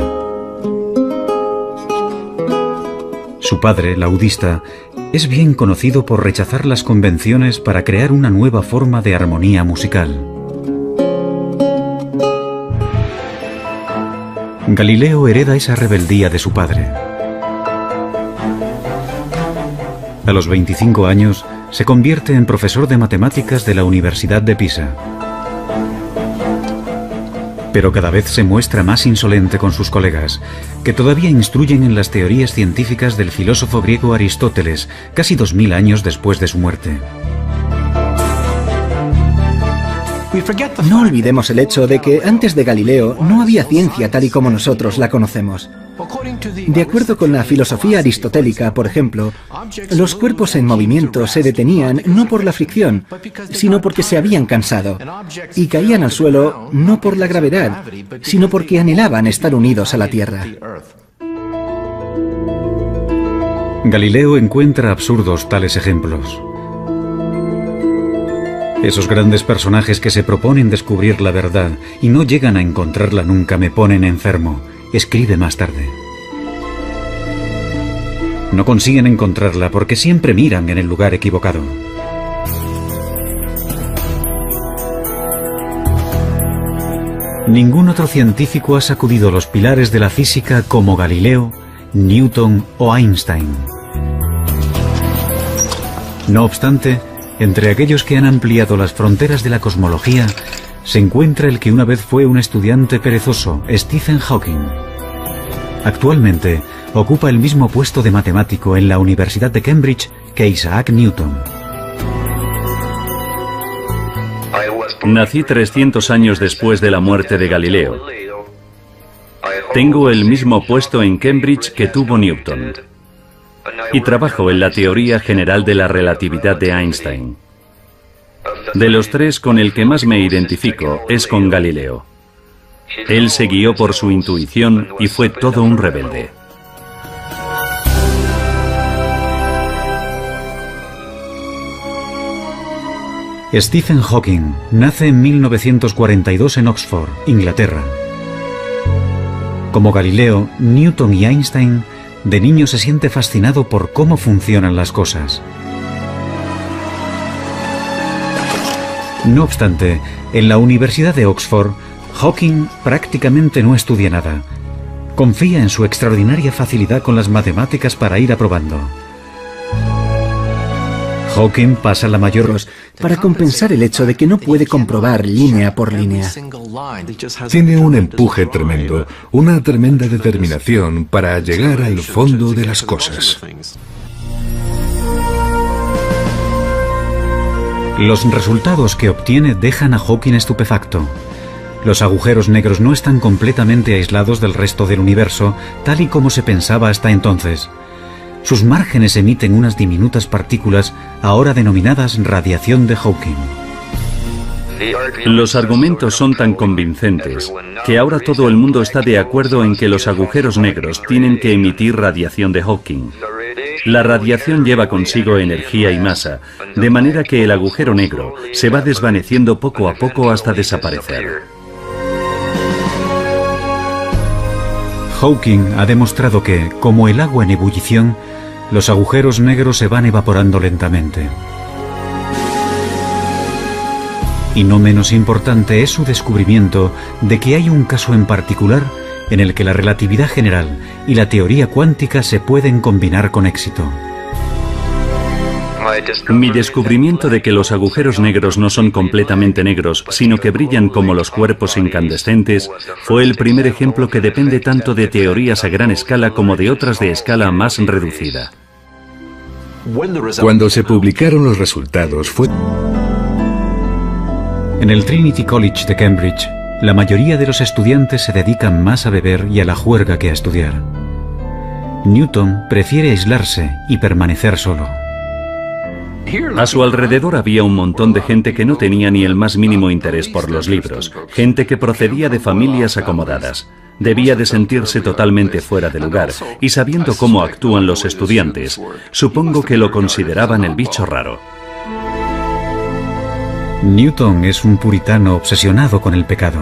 Su padre, laudista, es bien conocido por rechazar las convenciones para crear una nueva forma de armonía musical. Galileo hereda esa rebeldía de su padre. A los 25 años, se convierte en profesor de matemáticas de la Universidad de Pisa. Pero cada vez se muestra más insolente con sus colegas, que todavía instruyen en las teorías científicas del filósofo griego Aristóteles, casi 2000 años después de su muerte. No olvidemos el hecho de que antes de Galileo no había ciencia tal y como nosotros la conocemos. De acuerdo con la filosofía aristotélica, por ejemplo, los cuerpos en movimiento se detenían no por la fricción, sino porque se habían cansado, y caían al suelo no por la gravedad, sino porque anhelaban estar unidos a la Tierra. Galileo encuentra absurdos tales ejemplos. Esos grandes personajes que se proponen descubrir la verdad y no llegan a encontrarla nunca me ponen enfermo, escribe más tarde. No consiguen encontrarla porque siempre miran en el lugar equivocado. Ningún otro científico ha sacudido los pilares de la física como Galileo, Newton o Einstein. No obstante, entre aquellos que han ampliado las fronteras de la cosmología, se encuentra el que una vez fue un estudiante perezoso, Stephen Hawking. Actualmente, ocupa el mismo puesto de matemático en la Universidad de Cambridge que Isaac Newton. Nací 300 años después de la muerte de Galileo. Tengo el mismo puesto en Cambridge que tuvo Newton. Y trabajo en la teoría general de la relatividad de Einstein. De los tres, con el que más me identifico es con Galileo. Él se guió por su intuición y fue todo un rebelde. Stephen Hawking nace en 1942 en Oxford, Inglaterra. Como Galileo, Newton y Einstein, de niño se siente fascinado por cómo funcionan las cosas. No obstante, en la Universidad de Oxford, Hawking prácticamente no estudia nada. Confía en su extraordinaria facilidad con las matemáticas para ir aprobando. Hawking pasa la mayor para compensar el hecho de que no puede comprobar línea por línea. Tiene un empuje tremendo, una tremenda determinación para llegar al fondo de las cosas. Los resultados que obtiene dejan a Hawking estupefacto. Los agujeros negros no están completamente aislados del resto del universo, tal y como se pensaba hasta entonces. sus márgenes emiten unas diminutas partículas ahora denominadas radiación de Hawking. Los argumentos son tan convincentes que ahora todo el mundo está de acuerdo en que los agujeros negros tienen que emitir radiación de Hawking. La radiación lleva consigo energía y masa, de manera que el agujero negro se va desvaneciendo poco a poco hasta desaparecer. Hawking ha demostrado que, como el agua en ebullición, los agujeros negros se van evaporando lentamente. Y no menos importante es su descubrimiento de que hay un caso en particular en el que la relatividad general y la teoría cuántica se pueden combinar con éxito. Mi descubrimiento de que los agujeros negros no son completamente negros, sino que brillan como los cuerpos incandescentes, fue el primer ejemplo que depende tanto de teorías a gran escala como de otras de escala más reducida. Cuando se publicaron los resultados fue... En el Trinity College de Cambridge, la mayoría de los estudiantes se dedican más a beber y a la juerga que a estudiar. Newton prefiere aislarse y permanecer solo. A su alrededor había un montón de gente que no tenía ni el más mínimo interés por los libros, gente que procedía de familias acomodadas. Debía de sentirse totalmente fuera de lugar, y sabiendo cómo actúan los estudiantes, supongo que lo consideraban el bicho raro. Newton es un puritano obsesionado con el pecado.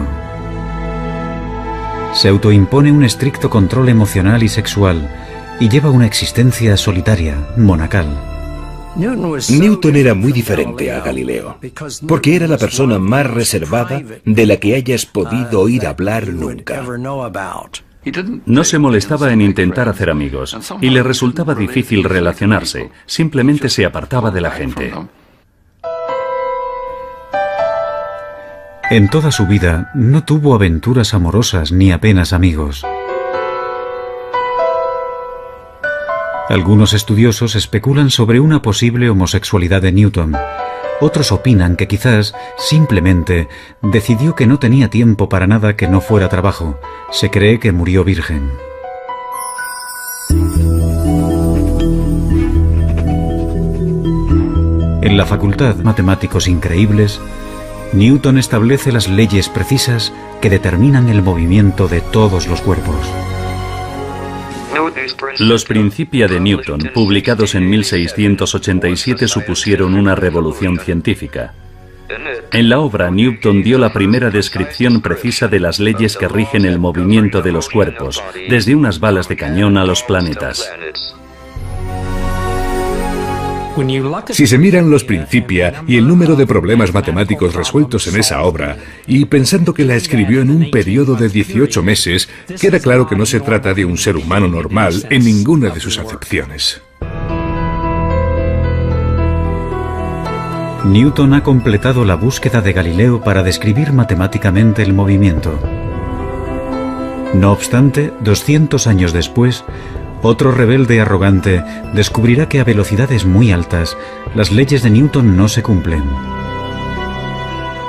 Se autoimpone un estricto control emocional y sexual y lleva una existencia solitaria, monacal. Newton era muy diferente a Galileo, porque era la persona más reservada de la que hayas podido oír hablar nunca. No se molestaba en intentar hacer amigos, y le resultaba difícil relacionarse, simplemente se apartaba de la gente. En toda su vida no tuvo aventuras amorosas ni apenas amigos. Algunos estudiosos especulan sobre una posible homosexualidad de Newton. Otros opinan que quizás, simplemente, decidió que no tenía tiempo para nada que no fuera trabajo. Se cree que murió virgen. En la Facultad de Matemáticos Increíbles, Newton establece las leyes precisas que determinan el movimiento de todos los cuerpos. Los Principia de Newton, publicados en 1687, supusieron una revolución científica. En la obra, Newton dio la primera descripción precisa de las leyes que rigen el movimiento de los cuerpos, desde unas balas de cañón a los planetas. Si se miran los Principia y el número de problemas matemáticos resueltos en esa obra, y pensando que la escribió en un periodo de 18 meses, queda claro que no se trata de un ser humano normal en ninguna de sus acepciones. Newton ha completado la búsqueda de Galileo para describir matemáticamente el movimiento. No obstante, 200 años después, otro rebelde arrogante descubrirá que a velocidades muy altas las leyes de Newton no se cumplen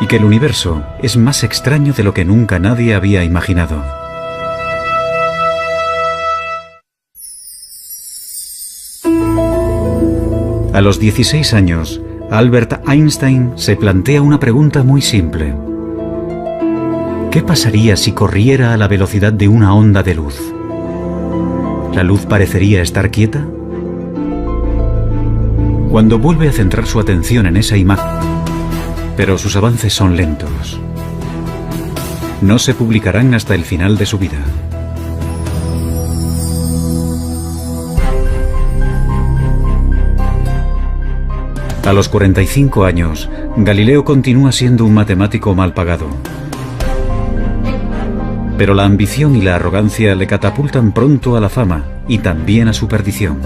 y que el universo es más extraño de lo que nunca nadie había imaginado. A los 16 años, Albert Einstein se plantea una pregunta muy simple. ¿Qué pasaría si corriera a la velocidad de una onda de luz? ¿La luz parecería estar quieta? Cuando vuelve a centrar su atención en esa imagen, pero sus avances son lentos. No se publicarán hasta el final de su vida. A los 45 años, Galileo continúa siendo un matemático mal pagado. Pero la ambición y la arrogancia le catapultan pronto a la fama y también a su perdición.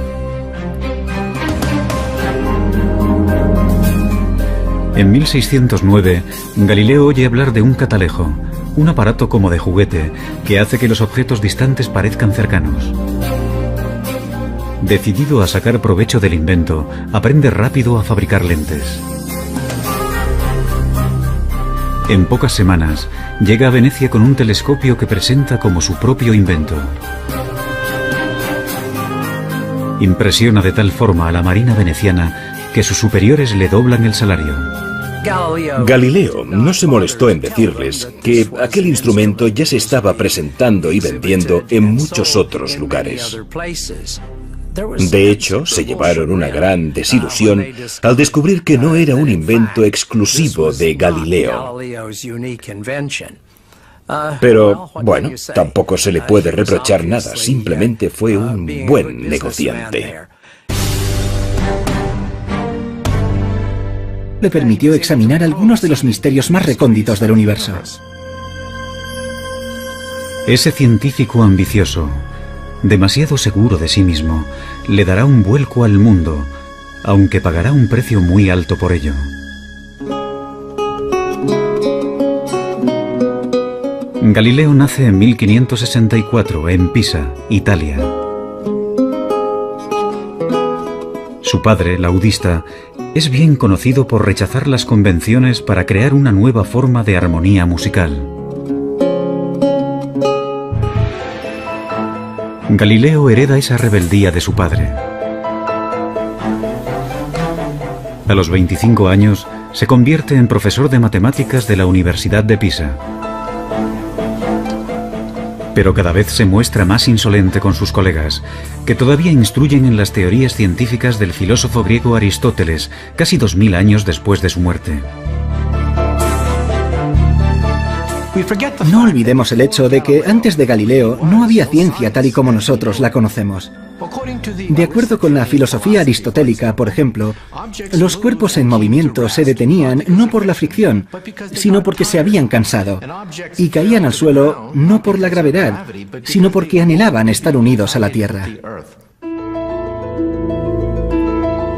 En 1609, Galileo oye hablar de un catalejo, un aparato como de juguete que hace que los objetos distantes parezcan cercanos. Decidido a sacar provecho del invento, aprende rápido a fabricar lentes. En pocas semanas, llega a Venecia con un telescopio que presenta como su propio invento. Impresiona de tal forma a la marina veneciana que sus superiores le doblan el salario. Galileo no se molestó en decirles que aquel instrumento ya se estaba presentando y vendiendo en muchos otros lugares. De hecho, se llevaron una gran desilusión al descubrir que no era un invento exclusivo de Galileo. Pero, bueno, tampoco se le puede reprochar nada, simplemente fue un buen negociante. Le permitió examinar algunos de los misterios más recónditos del universo. Ese científico ambicioso, demasiado seguro de sí mismo, le dará un vuelco al mundo, aunque pagará un precio muy alto por ello. Galileo nace en 1564 en Pisa, Italia. Su padre, laudista, es bien conocido por rechazar las convenciones para crear una nueva forma de armonía musical. Galileo hereda esa rebeldía de su padre. A los 25 años se convierte en profesor de matemáticas de la Universidad de Pisa. Pero cada vez se muestra más insolente con sus colegas, que todavía instruyen en las teorías científicas del filósofo griego Aristóteles, casi 2000 años después de su muerte. No olvidemos el hecho de que antes de Galileo no había ciencia tal y como nosotros la conocemos. De acuerdo con la filosofía aristotélica, por ejemplo, los cuerpos en movimiento se detenían no por la fricción, sino porque se habían cansado, y caían al suelo no por la gravedad, sino porque anhelaban estar unidos a la Tierra.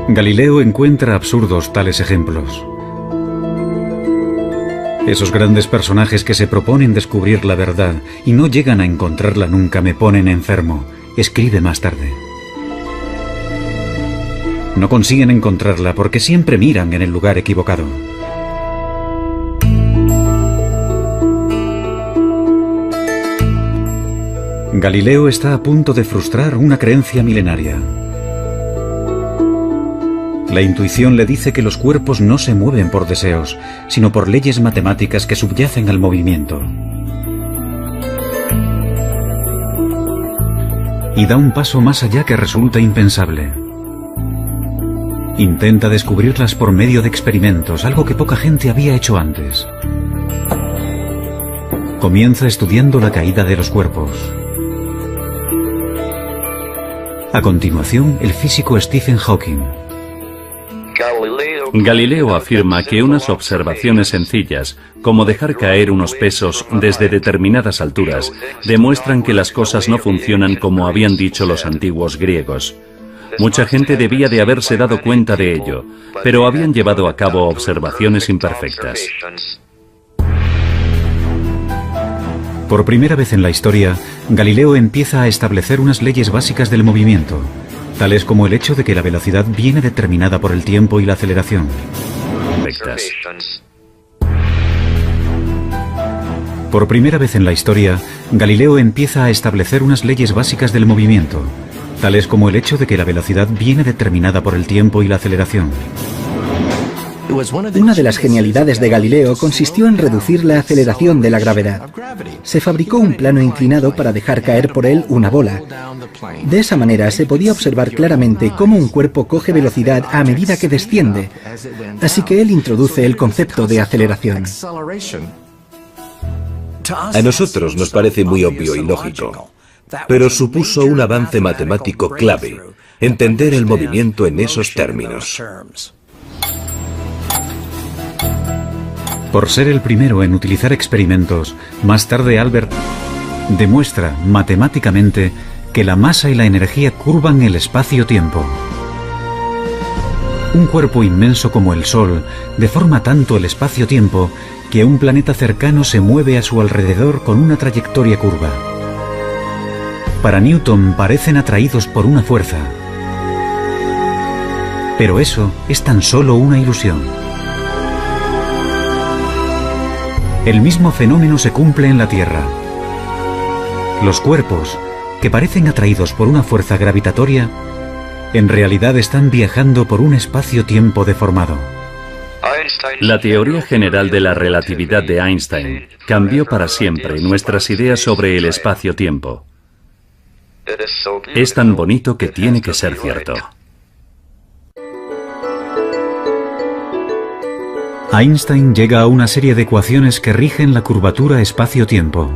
Galileo encuentra absurdos tales ejemplos. Esos grandes personajes que se proponen descubrir la verdad y no llegan a encontrarla nunca me ponen enfermo, escribe más tarde. No consiguen encontrarla porque siempre miran en el lugar equivocado. Galileo está a punto de frustrar una creencia milenaria. La intuición le dice que los cuerpos no se mueven por deseos, sino por leyes matemáticas que subyacen al movimiento. Y da un paso más allá que resulta impensable. Intenta descubrirlas por medio de experimentos, algo que poca gente había hecho antes. Comienza estudiando la caída de los cuerpos. A continuación, el físico Stephen Hawking. Galileo afirma que unas observaciones sencillas, como dejar caer unos pesos desde determinadas alturas, demuestran que las cosas no funcionan como habían dicho los antiguos griegos. Mucha gente debía de haberse dado cuenta de ello, pero habían llevado a cabo observaciones imperfectas. Por primera vez en la historia, Galileo empieza a establecer unas leyes básicas del movimiento, tales como el hecho de que la velocidad viene determinada por el tiempo y la aceleración. Por primera vez en la historia, Galileo empieza a establecer unas leyes básicas del movimiento, tales como el hecho de que la velocidad viene determinada por el tiempo y la aceleración. Una de las genialidades de Galileo consistió en reducir la aceleración de la gravedad. Se fabricó un plano inclinado para dejar caer por él una bola. De esa manera se podía observar claramente cómo un cuerpo coge velocidad a medida que desciende. Así que él introduce el concepto de aceleración. A nosotros nos parece muy obvio y lógico, pero supuso un avance matemático clave, entender el movimiento en esos términos. Por ser el primero en utilizar experimentos, más tarde Albert demuestra matemáticamente que la masa y la energía curvan el espacio-tiempo. Un cuerpo inmenso como el Sol deforma tanto el espacio-tiempo que un planeta cercano se mueve a su alrededor con una trayectoria curva. Para Newton parecen atraídos por una fuerza, pero eso es tan solo una ilusión. El mismo fenómeno se cumple en la Tierra. Los cuerpos, que parecen atraídos por una fuerza gravitatoria, en realidad están viajando por un espacio-tiempo deformado. La teoría general de la relatividad de Einstein cambió para siempre nuestras ideas sobre el espacio-tiempo. Es tan bonito que tiene que ser cierto. Einstein llega a una serie de ecuaciones que rigen la curvatura espacio-tiempo.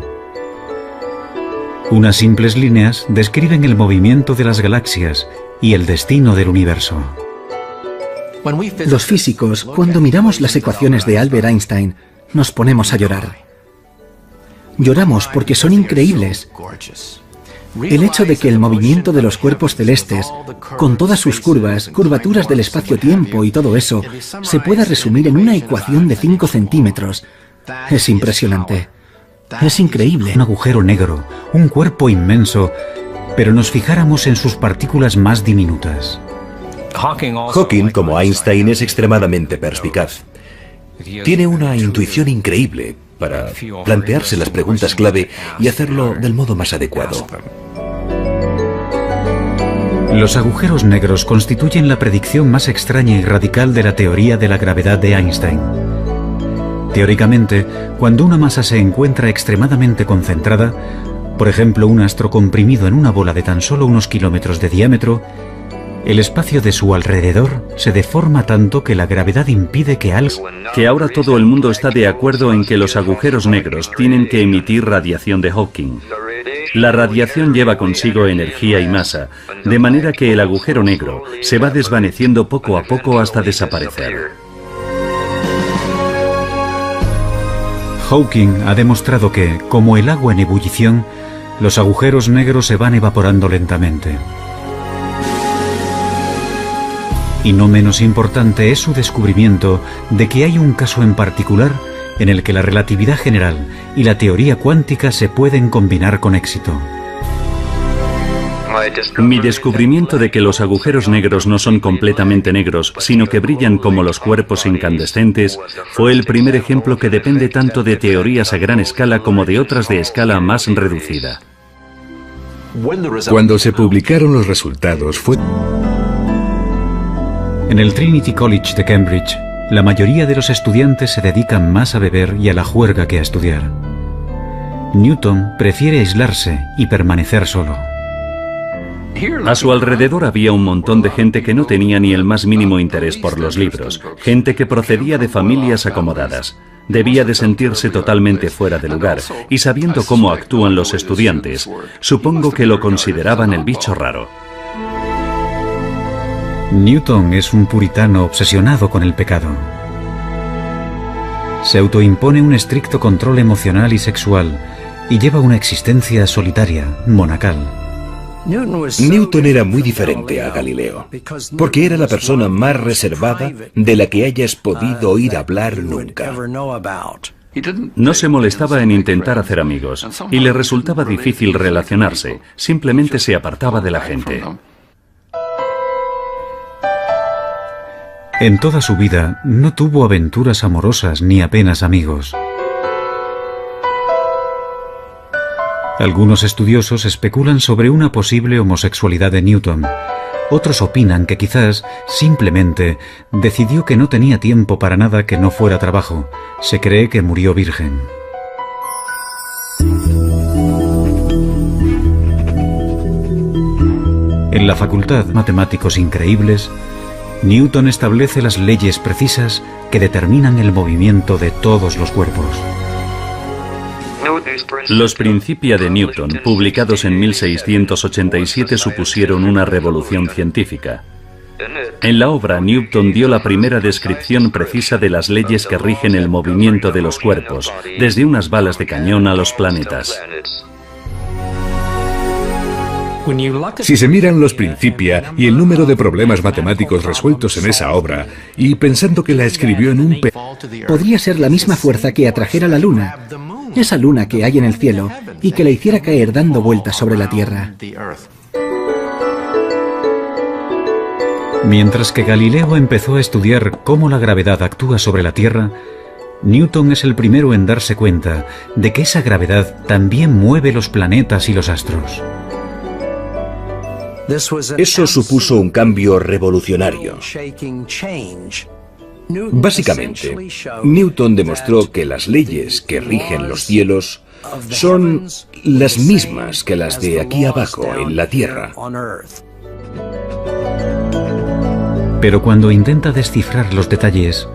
Unas simples líneas describen el movimiento de las galaxias y el destino del universo. Los físicos, cuando miramos las ecuaciones de Albert Einstein, nos ponemos a llorar. Lloramos porque son increíbles. El hecho de que el movimiento de los cuerpos celestes, con todas sus curvas, curvaturas del espacio-tiempo y todo eso, se pueda resumir en una ecuación de 5 centímetros, es impresionante. Es increíble. Un agujero negro, un cuerpo inmenso, pero nos fijáramos en sus partículas más diminutas. Hawking, como Einstein, es extremadamente perspicaz. Tiene una intuición increíble para plantearse las preguntas clave y hacerlo del modo más adecuado. Los agujeros negros constituyen la predicción más extraña y radical de la teoría de la gravedad de Einstein. Teóricamente, cuando una masa se encuentra extremadamente concentrada, por ejemplo un astro comprimido en una bola de tan solo unos kilómetros de diámetro, el espacio de su alrededor se deforma tanto que la gravedad impide que algo... Que ahora todo el mundo está de acuerdo en que los agujeros negros tienen que emitir radiación de Hawking. La radiación lleva consigo energía y masa, de manera que el agujero negro se va desvaneciendo poco a poco hasta desaparecer. Hawking ha demostrado que, como el agua en ebullición, los agujeros negros se van evaporando lentamente. Y no menos importante es su descubrimiento de que hay un caso en particular en el que la relatividad general y la teoría cuántica se pueden combinar con éxito. Mi descubrimiento de que los agujeros negros no son completamente negros, sino que brillan como los cuerpos incandescentes, fue el primer ejemplo que depende tanto de teorías a gran escala como de otras de escala más reducida. Cuando se publicaron los resultados fue... En el Trinity College de Cambridge, la mayoría de los estudiantes se dedican más a beber y a la juerga que a estudiar. Newton prefiere aislarse y permanecer solo. A su alrededor había un montón de gente que no tenía ni el más mínimo interés por los libros, gente que procedía de familias acomodadas. Debía de sentirse totalmente fuera de lugar, y sabiendo cómo actúan los estudiantes, supongo que lo consideraban el bicho raro. Newton es un puritano obsesionado con el pecado. Se autoimpone un estricto control emocional y sexual y lleva una existencia solitaria, monacal. Newton era muy diferente a Galileo, porque era la persona más reservada de la que hayas podido oír hablar nunca. No se molestaba en intentar hacer amigos, y le resultaba difícil relacionarse, simplemente se apartaba de la gente. En toda su vida no tuvo aventuras amorosas ni apenas amigos. Algunos estudiosos especulan sobre una posible homosexualidad de Newton. Otros opinan que quizás, simplemente, decidió que no tenía tiempo para nada que no fuera trabajo. Se cree que murió virgen. En la Facultad de Matemáticos Increíbles, Newton establece las leyes precisas que determinan el movimiento de todos los cuerpos. Los Principia de Newton, publicados en 1687, supusieron una revolución científica. En la obra, Newton dio la primera descripción precisa de las leyes que rigen el movimiento de los cuerpos, desde unas balas de cañón a los planetas. Si se miran los Principia y el número de problemas matemáticos resueltos en esa obra, y pensando que la escribió en un podría ser la misma fuerza que atrajera la luna, esa luna que hay en el cielo, y que la hiciera caer dando vueltas sobre la Tierra. Mientras que Galileo empezó a estudiar cómo la gravedad actúa sobre la Tierra, Newton es el primero en darse cuenta de que esa gravedad también mueve los planetas y los astros. Eso supuso un cambio revolucionario. Básicamente, Newton demostró que las leyes que rigen los cielos son las mismas que las de aquí abajo, en la Tierra. Pero cuando intenta descifrar los detalles,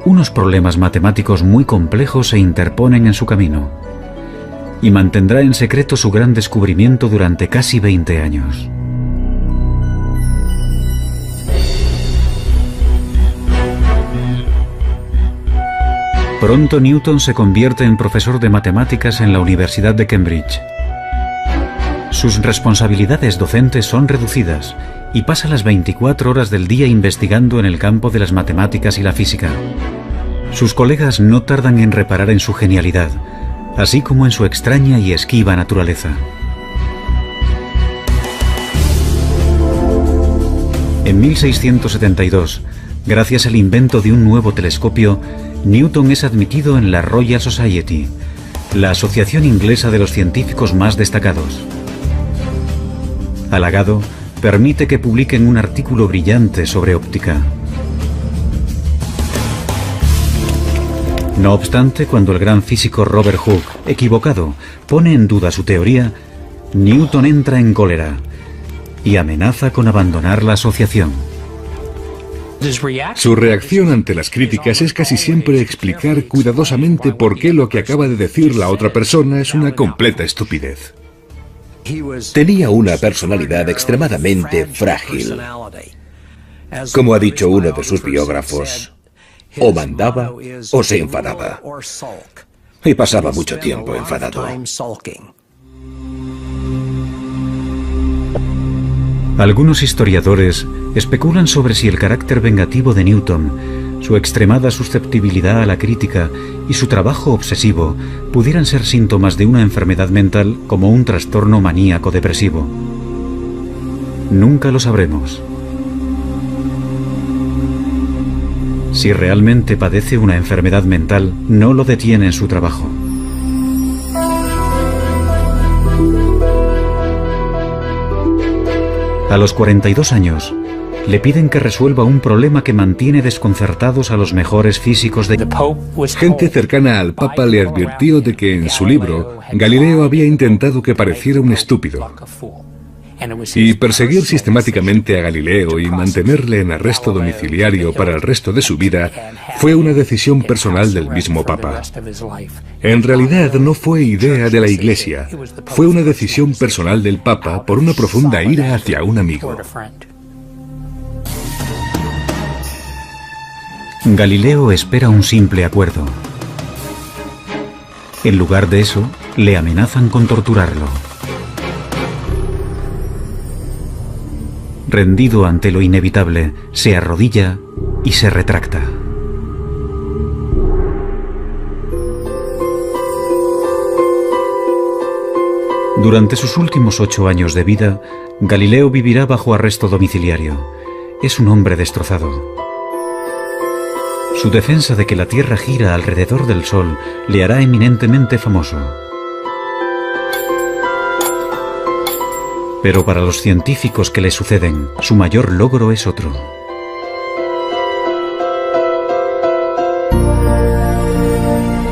unos problemas matemáticos muy complejos se interponen en su camino, y mantendrá en secreto su gran descubrimiento durante casi 20 años. Pronto Newton se convierte en profesor de matemáticas en la Universidad de Cambridge. Sus responsabilidades docentes son reducidas y pasa las 24 horas del día investigando en el campo de las matemáticas y la física. Sus colegas no tardan en reparar en su genialidad, así como en su extraña y esquiva naturaleza. En 1672, gracias al invento de un nuevo telescopio, Newton es admitido en la Royal Society, la asociación inglesa de los científicos más destacados. Halagado, permite que publiquen un artículo brillante sobre óptica. No obstante, cuando el gran físico Robert Hooke, equivocado, pone en duda su teoría, Newton entra en cólera y amenaza con abandonar la asociación. Su reacción ante las críticas es casi siempre explicar cuidadosamente por qué lo que acaba de decir la otra persona es una completa estupidez. Tenía una personalidad extremadamente frágil. Como ha dicho uno de sus biógrafos, o mandaba o se enfadaba. Y pasaba mucho tiempo enfadado. Algunos historiadores especulan sobre si el carácter vengativo de Newton, su extremada susceptibilidad a la crítica y su trabajo obsesivo pudieran ser síntomas de una enfermedad mental como un trastorno maníaco-depresivo. Nunca lo sabremos. Si realmente padece una enfermedad mental, no lo detiene en su trabajo. A los 42 años, le piden que resuelva un problema que mantiene desconcertados a los mejores físicos de... Gente cercana al Papa le advirtió de que en su libro Galileo había intentado que pareciera un estúpido. Y perseguir sistemáticamente a Galileo y mantenerle en arresto domiciliario para el resto de su vida fue una decisión personal del mismo Papa. En realidad no fue idea de la Iglesia, fue una decisión personal del Papa por una profunda ira hacia un amigo. Galileo espera un simple acuerdo. En lugar de eso, le amenazan con torturarlo. Rendido ante lo inevitable, se arrodilla y se retracta. Durante sus últimos 8 años de vida, Galileo vivirá bajo arresto domiciliario. Es un hombre destrozado. Su defensa de que la Tierra gira alrededor del Sol le hará eminentemente famoso. Pero para los científicos que le suceden, su mayor logro es otro.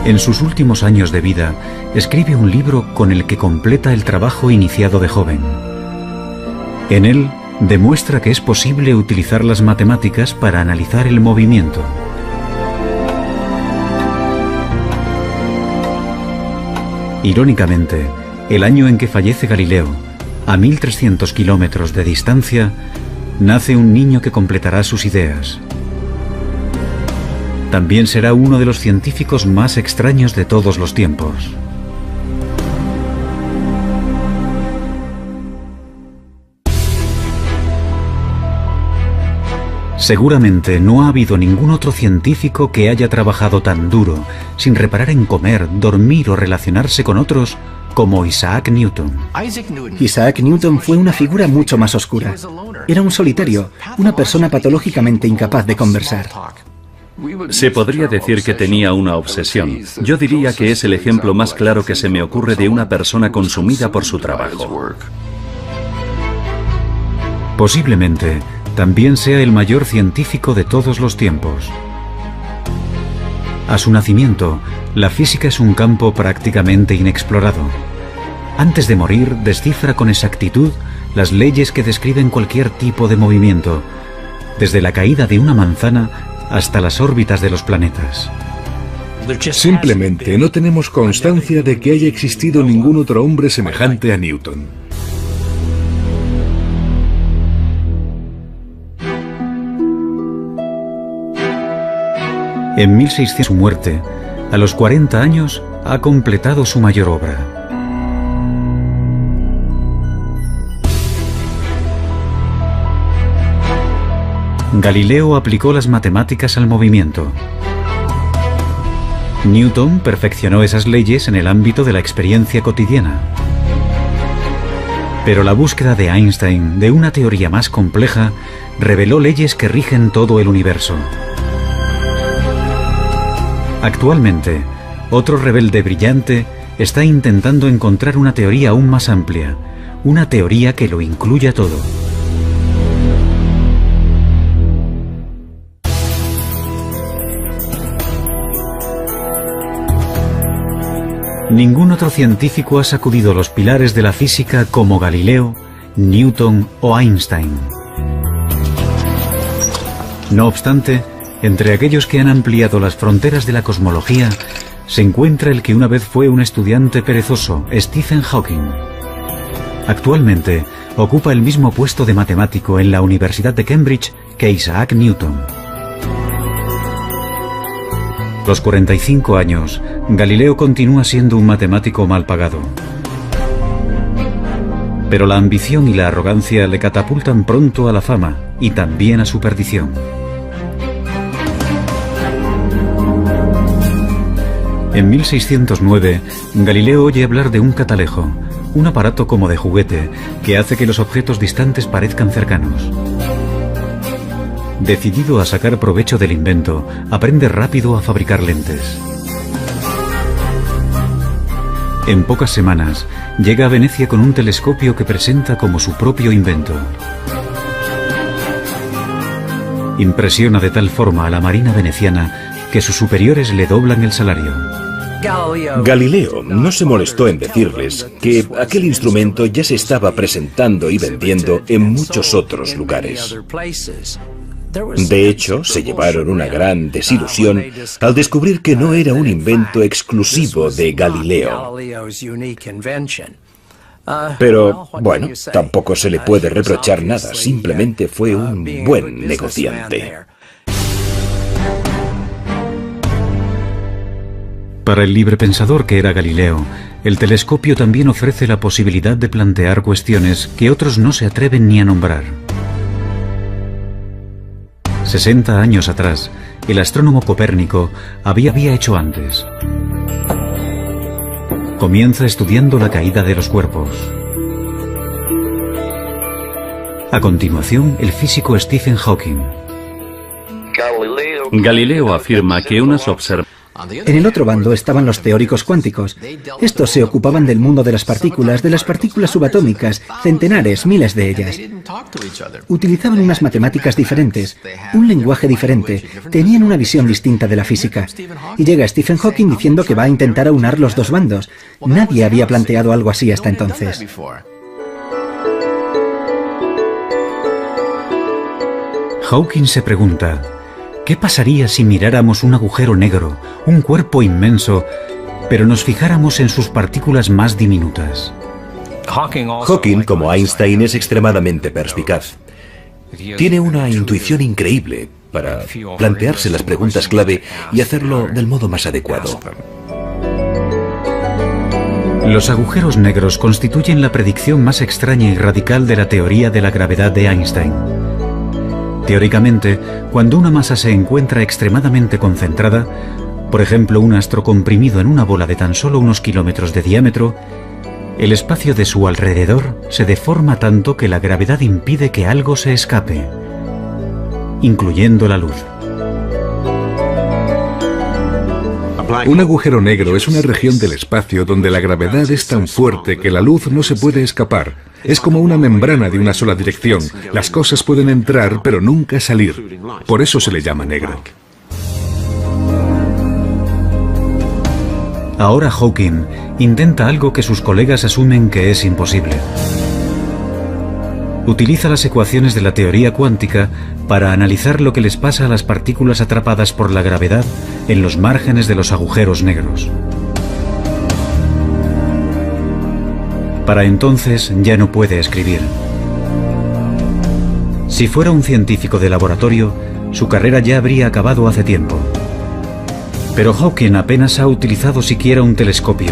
En sus últimos años de vida, escribe un libro con el que completa el trabajo iniciado de joven. En él, demuestra que es posible utilizar las matemáticas para analizar el movimiento. Irónicamente, el año en que fallece Galileo, a 1300 kilómetros de distancia, nace un niño que completará sus ideas. También será uno de los científicos más extraños de todos los tiempos. Seguramente no ha habido ningún otro científico que haya trabajado tan duro, sin reparar en comer, dormir o relacionarse con otros, como Isaac Newton. Isaac Newton fue una figura mucho más oscura. Era un solitario, una persona patológicamente incapaz de conversar. Se podría decir que tenía una obsesión. Yo diría que es el ejemplo más claro que se me ocurre de una persona consumida por su trabajo. Posiblemente también sea el mayor científico de todos los tiempos. A su nacimiento, la física es un campo prácticamente inexplorado. Antes de morir, descifra con exactitud las leyes que describen cualquier tipo de movimiento, desde la caída de una manzana hasta las órbitas de los planetas. Simplemente no tenemos constancia de que haya existido ningún otro hombre semejante a Newton. En 1600, su muerte, a los 40 años, ha completado su mayor obra. Galileo aplicó las matemáticas al movimiento. Newton perfeccionó esas leyes en el ámbito de la experiencia cotidiana. Pero la búsqueda de Einstein de una teoría más compleja reveló leyes que rigen todo el universo. Actualmente, otro rebelde brillante está intentando encontrar una teoría aún más amplia, una teoría que lo incluya todo. Ningún otro científico ha sacudido los pilares de la física como Galileo, Newton o Einstein. No obstante, entre aquellos que han ampliado las fronteras de la cosmología, se encuentra el que una vez fue un estudiante perezoso, Stephen Hawking. Actualmente, ocupa el mismo puesto de matemático en la Universidad de Cambridge que Isaac Newton. A los 45 años, Galileo continúa siendo un matemático mal pagado. Pero la ambición y la arrogancia le catapultan pronto a la fama y también a su perdición. En 1609, Galileo oye hablar de un catalejo, un aparato como de juguete que hace que los objetos distantes parezcan cercanos. Decidido a sacar provecho del invento, aprende rápido a fabricar lentes. En pocas semanas, llega a Venecia con un telescopio que presenta como su propio invento. Impresiona de tal forma a la marina veneciana que sus superiores le doblan el salario. Galileo no se molestó en decirles que aquel instrumento ya se estaba presentando y vendiendo en muchos otros lugares. De hecho, se llevaron una gran desilusión al descubrir que no era un invento exclusivo de Galileo. Pero, bueno, tampoco se le puede reprochar nada, simplemente fue un buen negociante. Para el librepensador que era Galileo, el telescopio también ofrece la posibilidad de plantear cuestiones que otros no se atreven ni a nombrar. 60 años atrás, el astrónomo Copérnico había hecho antes. Comienza estudiando la caída de los cuerpos. A continuación, el físico Stephen Hawking. Galileo afirma que unas observaciones... En el otro bando estaban los teóricos cuánticos. Estos se ocupaban del mundo de las partículas subatómicas, centenares, miles de ellas. Utilizaban unas matemáticas diferentes, un lenguaje diferente, tenían una visión distinta de la física. Y llega Stephen Hawking diciendo que va a intentar aunar los dos bandos. Nadie había planteado algo así hasta entonces. Hawking se pregunta: ¿qué pasaría si miráramos un agujero negro, un cuerpo inmenso, pero nos fijáramos en sus partículas más diminutas? Hawking, como Einstein, es extremadamente perspicaz. Tiene una intuición increíble para plantearse las preguntas clave y hacerlo del modo más adecuado. Los agujeros negros constituyen la predicción más extraña y radical de la teoría de la gravedad de Einstein. Teóricamente, cuando una masa se encuentra extremadamente concentrada, por ejemplo un astro comprimido en una bola de tan solo unos kilómetros de diámetro, el espacio de su alrededor se deforma tanto que la gravedad impide que algo se escape, incluyendo la luz. Un agujero negro es una región del espacio donde la gravedad es tan fuerte que la luz no se puede escapar. Es como una membrana de una sola dirección. Las cosas pueden entrar, pero nunca salir. Por eso se le llama negro. Ahora Hawking intenta algo que sus colegas asumen que es imposible. Utiliza las ecuaciones de la teoría cuántica para analizar lo que les pasa a las partículas atrapadas por la gravedad en los márgenes de los agujeros negros. Para entonces ya no puede escribir. Si fuera un científico de laboratorio, su carrera ya habría acabado hace tiempo. Pero Hawking apenas ha utilizado siquiera un telescopio.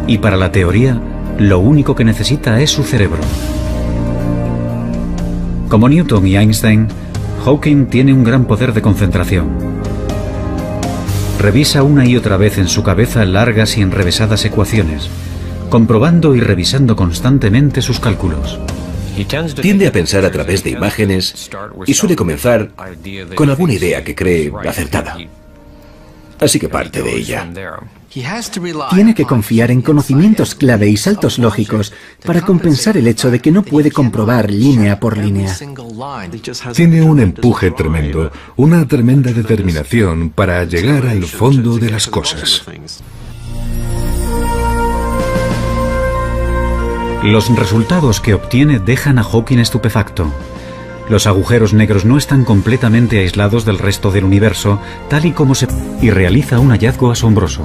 Y para la teoría, lo único que necesita es su cerebro. Como Newton y Einstein, Hawking tiene un gran poder de concentración. Revisa una y otra vez en su cabeza largas y enrevesadas ecuaciones, comprobando y revisando constantemente sus cálculos. Tiende a pensar a través de imágenes y suele comenzar con alguna idea que cree acertada. Así que parte de ella. Tiene que confiar en conocimientos clave y saltos lógicos para compensar el hecho de que no puede comprobar línea por línea. Tiene un empuje tremendo, una tremenda determinación para llegar al fondo de las cosas. Los resultados que obtiene dejan a Hawking estupefacto. Los agujeros negros no están completamente aislados del resto del universo, tal y como y realiza un hallazgo asombroso.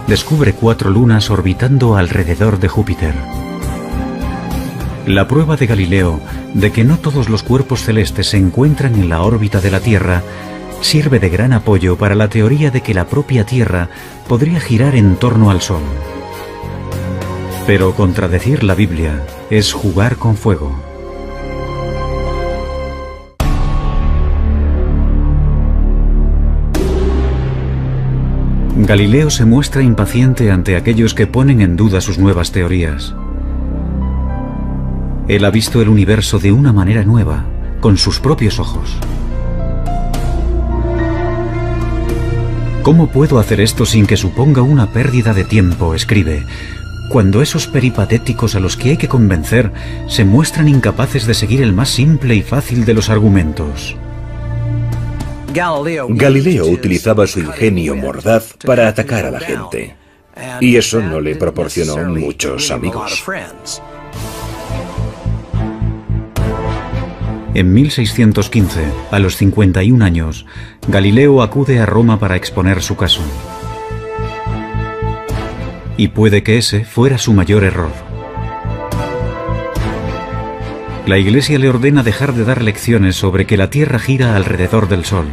Descubre 4 lunas orbitando alrededor de Júpiter. La prueba de Galileo de que no todos los cuerpos celestes se encuentran en la órbita de la Tierra sirve de gran apoyo para la teoría de que la propia Tierra podría girar en torno al Sol. Pero contradecir la Biblia es jugar con fuego. Galileo se muestra impaciente ante aquellos que ponen en duda sus nuevas teorías. Él ha visto el universo de una manera nueva, con sus propios ojos. ¿Cómo puedo hacer esto sin que suponga una pérdida de tiempo?, escribe, cuando esos peripatéticos a los que hay que convencer se muestran incapaces de seguir el más simple y fácil de los argumentos. Galileo utilizaba su ingenio mordaz para atacar a la gente, y eso no le proporcionó muchos amigos. En 1615, a los 51 años, Galileo acude a Roma para exponer su caso. Y puede que ese fuera su mayor error. La Iglesia le ordena dejar de dar lecciones sobre que la Tierra gira alrededor del Sol.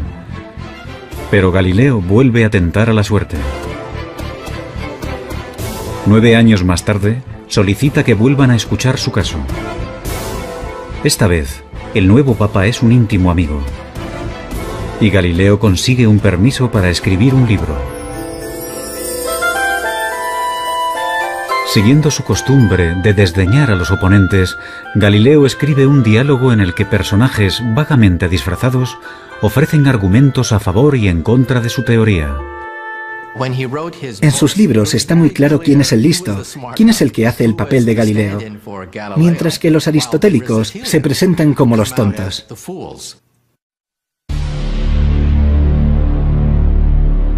Pero Galileo vuelve a tentar a la suerte. 9 años más tarde, solicita que vuelvan a escuchar su caso. Esta vez, el nuevo Papa es un íntimo amigo. Y Galileo consigue un permiso para escribir un libro. Siguiendo su costumbre de desdeñar a los oponentes, Galileo escribe un diálogo en el que personajes vagamente disfrazados ofrecen argumentos a favor y en contra de su teoría. En sus libros está muy claro quién es el listo, quién es el que hace el papel de Galileo, mientras que los aristotélicos se presentan como los tontos.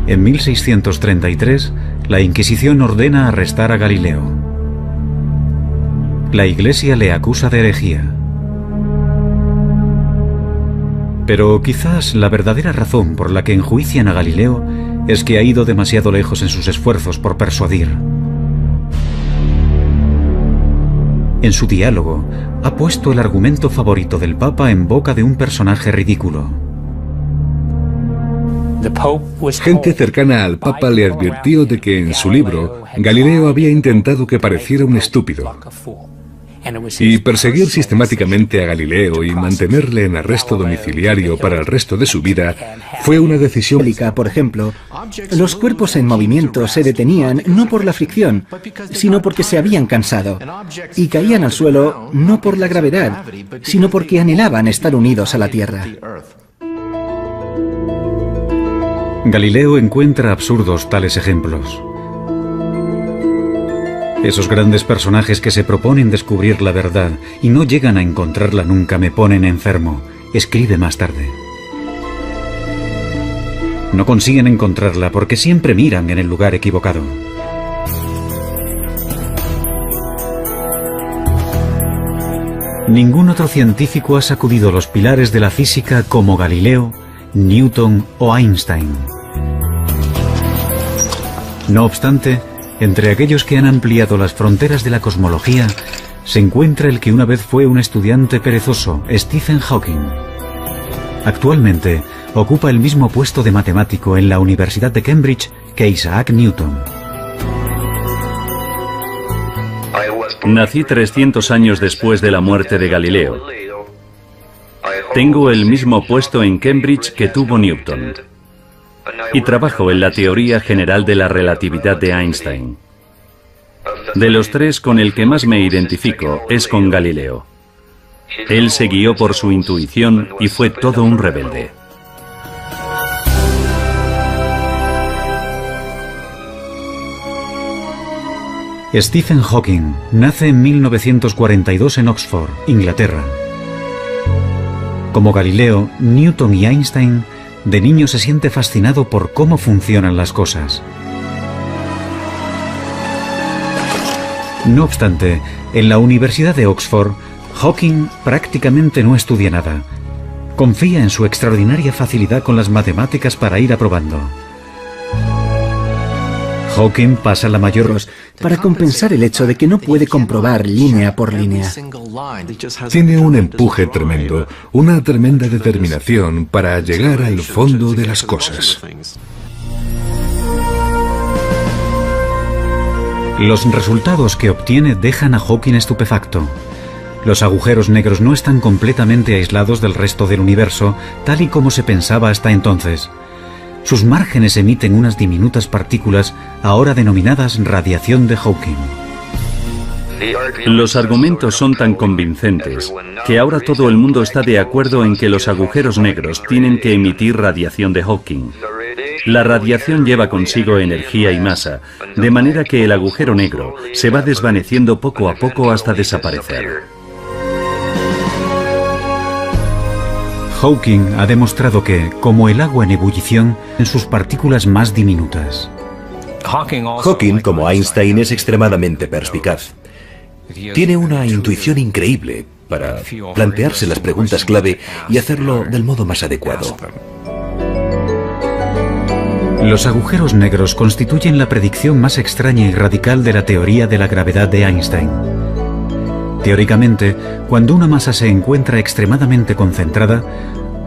En 1633, la Inquisición ordena arrestar a Galileo. La Iglesia le acusa de herejía. Pero quizás la verdadera razón por la que enjuician a Galileo es que ha ido demasiado lejos en sus esfuerzos por persuadir. En su diálogo, ha puesto el argumento favorito del Papa en boca de un personaje ridículo. Gente cercana al Papa le advirtió de que en su libro Galileo había intentado que pareciera un estúpido. Y perseguir sistemáticamente a Galileo y mantenerle en arresto domiciliario para el resto de su vida fue una decisión. Por ejemplo, los cuerpos en movimiento se detenían no por la fricción, sino porque se habían cansado, y caían al suelo no por la gravedad, sino porque anhelaban estar unidos a la Tierra. Galileo encuentra absurdos tales ejemplos. Esos grandes personajes que se proponen descubrir la verdad y no llegan a encontrarla nunca me ponen enfermo, escribe más tarde. No consiguen encontrarla porque siempre miran en el lugar equivocado. Ningún otro científico ha sacudido los pilares de la física como Galileo, Newton o Einstein. No obstante, entre aquellos que han ampliado las fronteras de la cosmología, se encuentra el que una vez fue un estudiante perezoso, Stephen Hawking. Actualmente, ocupa el mismo puesto de matemático en la Universidad de Cambridge que Isaac Newton. Nací 300 años después de la muerte de Galileo. Tengo el mismo puesto en Cambridge que tuvo Newton. Y trabajo en la teoría general de la relatividad de Einstein. De los tres, con el que más me identifico es con Galileo. Él se guió por su intuición y fue todo un rebelde. Stephen Hawking nace en 1942 en Oxford, Inglaterra. Como Galileo, Newton y Einstein, de niño se siente fascinado por cómo funcionan las cosas. No obstante, en la Universidad de Oxford, Hawking prácticamente no estudia nada. Confía en su extraordinaria facilidad con las matemáticas para ir aprobando. Hawking pasa la mayor para compensar el hecho de que no puede comprobar línea por línea. Tiene un empuje tremendo, una tremenda determinación para llegar al fondo de las cosas. Los resultados que obtiene dejan a Hawking estupefacto. Los agujeros negros no están completamente aislados del resto del universo, tal y como se pensaba hasta entonces. Sus márgenes emiten unas diminutas partículas, ahora denominadas radiación de Hawking. Los argumentos son tan convincentes que ahora todo el mundo está de acuerdo en que los agujeros negros tienen que emitir radiación de Hawking. La radiación lleva consigo energía y masa, de manera que el agujero negro se va desvaneciendo poco a poco hasta desaparecer. Hawking ha demostrado que, como el agua en ebullición, en sus partículas más diminutas. Hawking, como Einstein, es extremadamente perspicaz. Tiene una intuición increíble para plantearse las preguntas clave y hacerlo del modo más adecuado. Los agujeros negros constituyen la predicción más extraña y radical de la teoría de la gravedad de Einstein. Teóricamente, cuando una masa se encuentra extremadamente concentrada,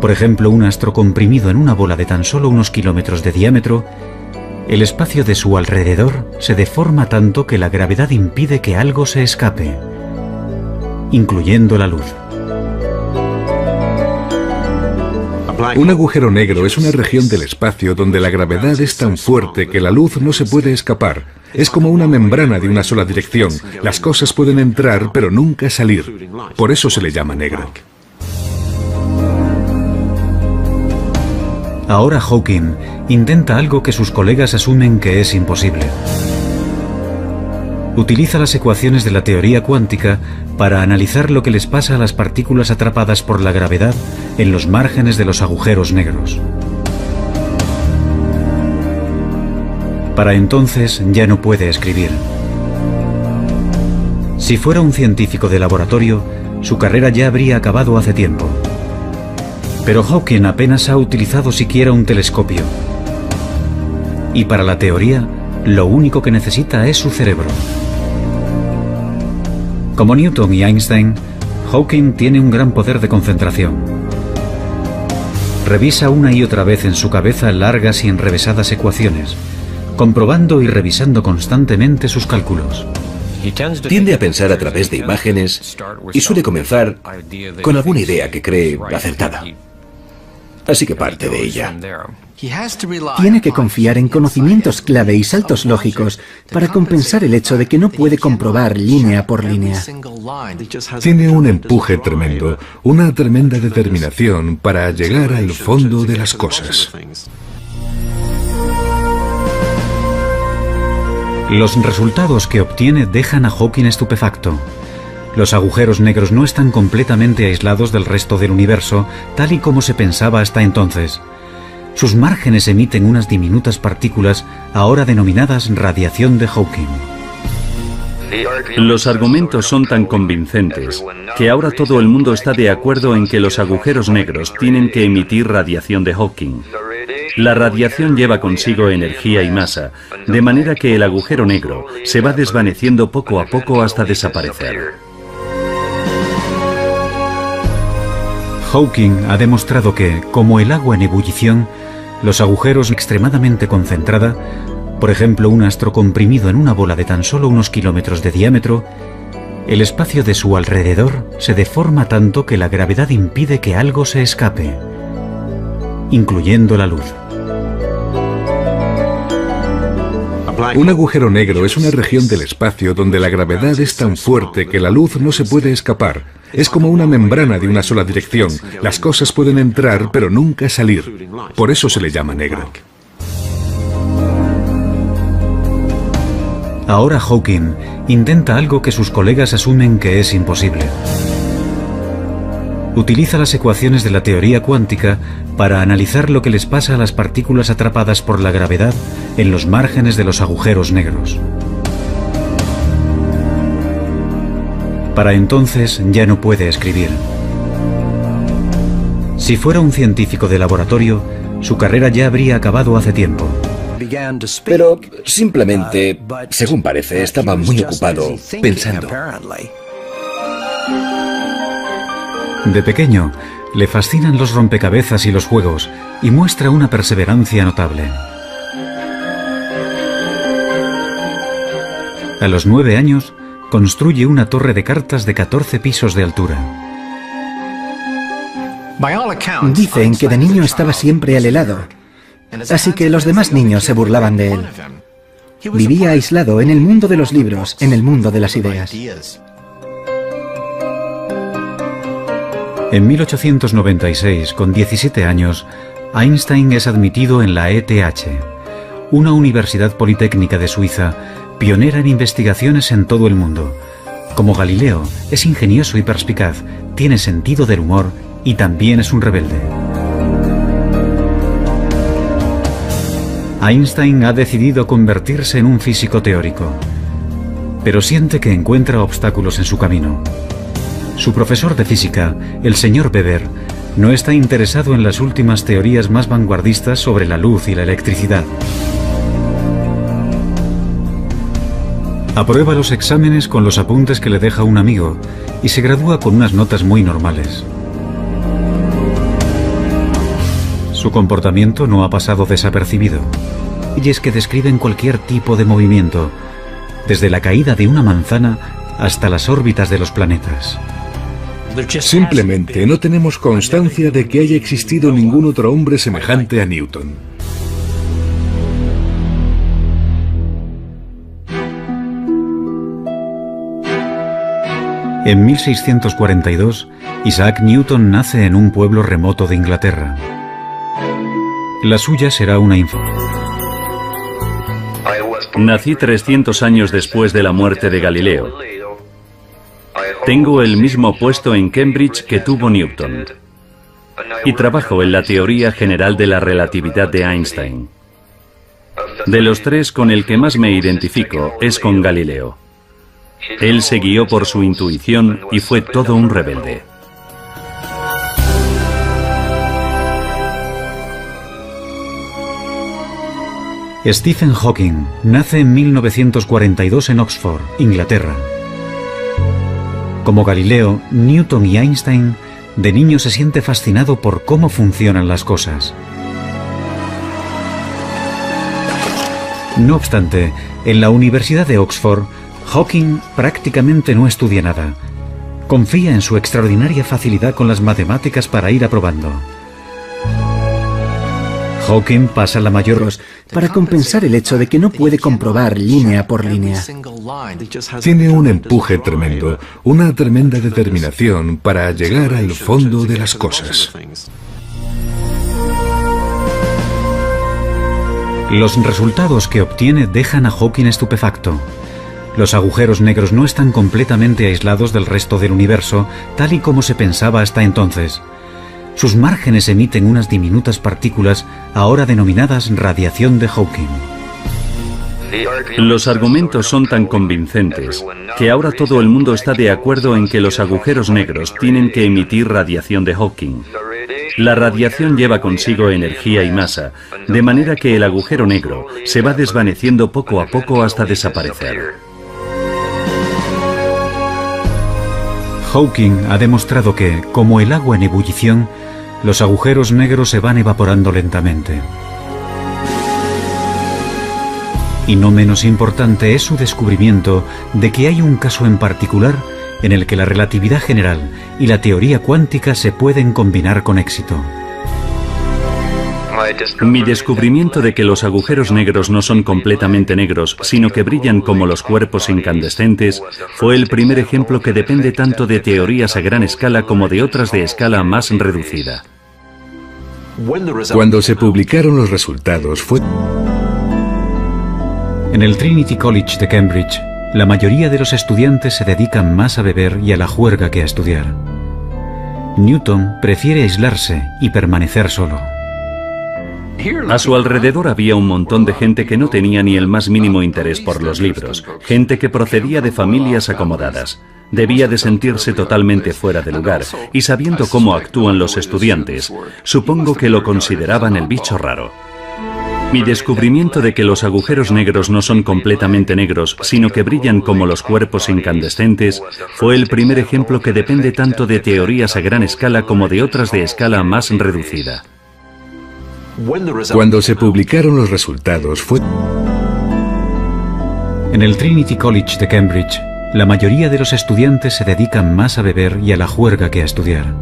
por ejemplo un astro comprimido en una bola de tan solo unos kilómetros de diámetro, el espacio de su alrededor se deforma tanto que la gravedad impide que algo se escape, incluyendo la luz. Un agujero negro es una región del espacio donde la gravedad es tan fuerte que la luz no se puede escapar. Es como una membrana de una sola dirección. Las cosas pueden entrar, pero nunca salir. Por eso se le llama negro. Ahora Hawking intenta algo que sus colegas asumen que es imposible. Utiliza las ecuaciones de la teoría cuántica para analizar lo que les pasa a las partículas atrapadas por la gravedad en los márgenes de los agujeros negros. Para entonces ya no puede escribir. Si fuera un científico de laboratorio, su carrera ya habría acabado hace tiempo. Pero Hawking apenas ha utilizado siquiera un telescopio. Y para la teoría, lo único que necesita es su cerebro. Como Newton y Einstein, Hawking tiene un gran poder de concentración. Revisa una y otra vez en su cabeza largas y enrevesadas ecuaciones, comprobando y revisando constantemente sus cálculos. Tiende a pensar a través de imágenes y suele comenzar con alguna idea que cree acertada. Así que parte de ella. Tiene que confiar en conocimientos clave y saltos lógicos para compensar el hecho de que no puede comprobar línea por línea. Tiene un empuje tremendo, una tremenda determinación para llegar al fondo de las cosas. Los resultados que obtiene dejan a Hawking estupefacto. Los agujeros negros no están completamente aislados del resto del universo, tal y como se pensaba hasta entonces. Sus márgenes emiten unas diminutas partículas, ahora denominadas radiación de Hawking. Los argumentos son tan convincentes que ahora todo el mundo está de acuerdo en que los agujeros negros tienen que emitir radiación de Hawking. La radiación lleva consigo energía y masa, de manera que el agujero negro se va desvaneciendo poco a poco hasta desaparecer. Hawking ha demostrado que, como el agua en ebullición, los agujeros extremadamente concentrada, por ejemplo un astro comprimido en una bola de tan solo unos kilómetros de diámetro, el espacio de su alrededor se deforma tanto que la gravedad impide que algo se escape, incluyendo la luz. Un agujero negro es una región del espacio donde la gravedad es tan fuerte que la luz no se puede escapar. Es como una membrana de una sola dirección. Las cosas pueden entrar, pero nunca salir. Por eso se le llama negro. Ahora Hawking intenta algo que sus colegas asumen que es imposible. Utiliza las ecuaciones de la teoría cuántica para analizar lo que les pasa a las partículas atrapadas por la gravedad en los márgenes de los agujeros negros. Para entonces ya no puede escribir. Si fuera un científico de laboratorio, su carrera ya habría acabado hace tiempo. Pero simplemente, según parece, estaba muy ocupado pensando. De pequeño, le fascinan los rompecabezas y los juegos, y muestra una perseverancia notable. A los 9 años, construye una torre de cartas de 14 pisos de altura. Dicen que de niño estaba siempre al helado, así que los demás niños se burlaban de él. Vivía aislado en el mundo de los libros, en el mundo de las ideas. En 1896, con 17 años, Einstein es admitido en la ETH, una universidad politécnica de Suiza, pionera en investigaciones en todo el mundo. Como Galileo, es ingenioso y perspicaz, tiene sentido del humor y también es un rebelde. Einstein ha decidido convertirse en un físico teórico, pero siente que encuentra obstáculos en su camino. Su profesor de física, el señor Weber, no está interesado en las últimas teorías más vanguardistas sobre la luz y la electricidad. Aprueba los exámenes con los apuntes que le deja un amigo y se gradúa con unas notas muy normales. Su comportamiento no ha pasado desapercibido, y es que describen cualquier tipo de movimiento, desde la caída de una manzana hasta las órbitas de los planetas. Simplemente no tenemos constancia de que haya existido ningún otro hombre semejante a Newton. En 1642, Isaac Newton nace en un pueblo remoto de Inglaterra. La suya será una infancia. Nací 300 años después de la muerte de Galileo. Tengo el mismo puesto en Cambridge que tuvo Newton. Y trabajo en la teoría general de la relatividad de Einstein. De los tres, con el que más me identifico es con Galileo. Él se guió por su intuición y fue todo un rebelde. Stephen Hawking nace en 1942 en Oxford, Inglaterra. Como Galileo, Newton y Einstein, de niño se siente fascinado por cómo funcionan las cosas. No obstante, en la Universidad de Oxford, Hawking prácticamente no estudia nada. Confía en su extraordinaria facilidad con las matemáticas para ir aprobando. Hawking pasa la mayor para compensar el hecho de que no puede comprobar línea por línea. Tiene un empuje tremendo, una tremenda determinación para llegar al fondo de las cosas. Los resultados que obtiene dejan a Hawking estupefacto. Los agujeros negros no están completamente aislados del resto del universo, tal y como se pensaba hasta entonces. Sus márgenes emiten unas diminutas partículas, ahora denominadas radiación de Hawking. Los argumentos son tan convincentes que ahora todo el mundo está de acuerdo en que los agujeros negros tienen que emitir radiación de Hawking. La radiación lleva consigo energía y masa, de manera que el agujero negro se va desvaneciendo poco a poco hasta desaparecer. Hawking ha demostrado que, como el agua en ebullición, los agujeros negros se van evaporando lentamente. Y no menos importante es su descubrimiento de que hay un caso en particular en el que la relatividad general y la teoría cuántica se pueden combinar con éxito. Mi descubrimiento de que los agujeros negros no son completamente negros, sino que brillan como los cuerpos incandescentes, fue el primer ejemplo que depende tanto de teorías a gran escala como de otras de escala más reducida. Cuando se publicaron los resultados fue... En el Trinity College de Cambridge, la mayoría de los estudiantes se dedican más a beber y a la juerga que a estudiar. Newton prefiere aislarse y permanecer solo. A su alrededor había un montón de gente que no tenía ni el más mínimo interés por los libros, gente que procedía de familias acomodadas. Debía de sentirse totalmente fuera de lugar, y sabiendo cómo actúan los estudiantes, supongo que lo consideraban el bicho raro. Mi descubrimiento de que los agujeros negros no son completamente negros, sino que brillan como los cuerpos incandescentes, fue el primer ejemplo que depende tanto de teorías a gran escala como de otras de escala más reducida. Cuando se publicaron los resultados fue... En el Trinity College de Cambridge, la mayoría de los estudiantes se dedican más a beber y a la juerga que a estudiar.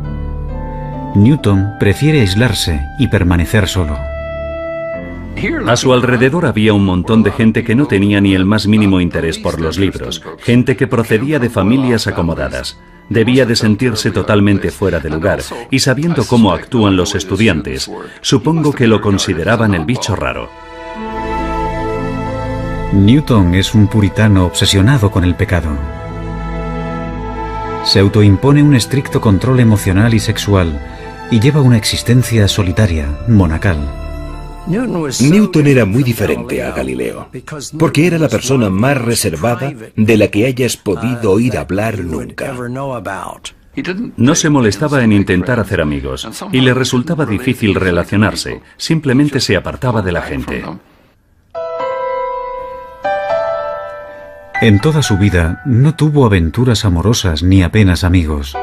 Newton prefiere aislarse y permanecer solo. A su alrededor había un montón de gente que no tenía ni el más mínimo interés por los libros, gente que procedía de familias acomodadas. Debía de sentirse totalmente fuera de lugar, y sabiendo cómo actúan los estudiantes, supongo que lo consideraban el bicho raro. Newton es un puritano obsesionado con el pecado. Se autoimpone un estricto control emocional y sexual, y lleva una existencia solitaria, monacal. Newton era muy diferente a Galileo, porque era la persona más reservada de la que hayas podido oír hablar nunca. No se molestaba en intentar hacer amigos, y le resultaba difícil relacionarse, simplemente se apartaba de la gente. En toda su vida no tuvo aventuras amorosas ni apenas amigos.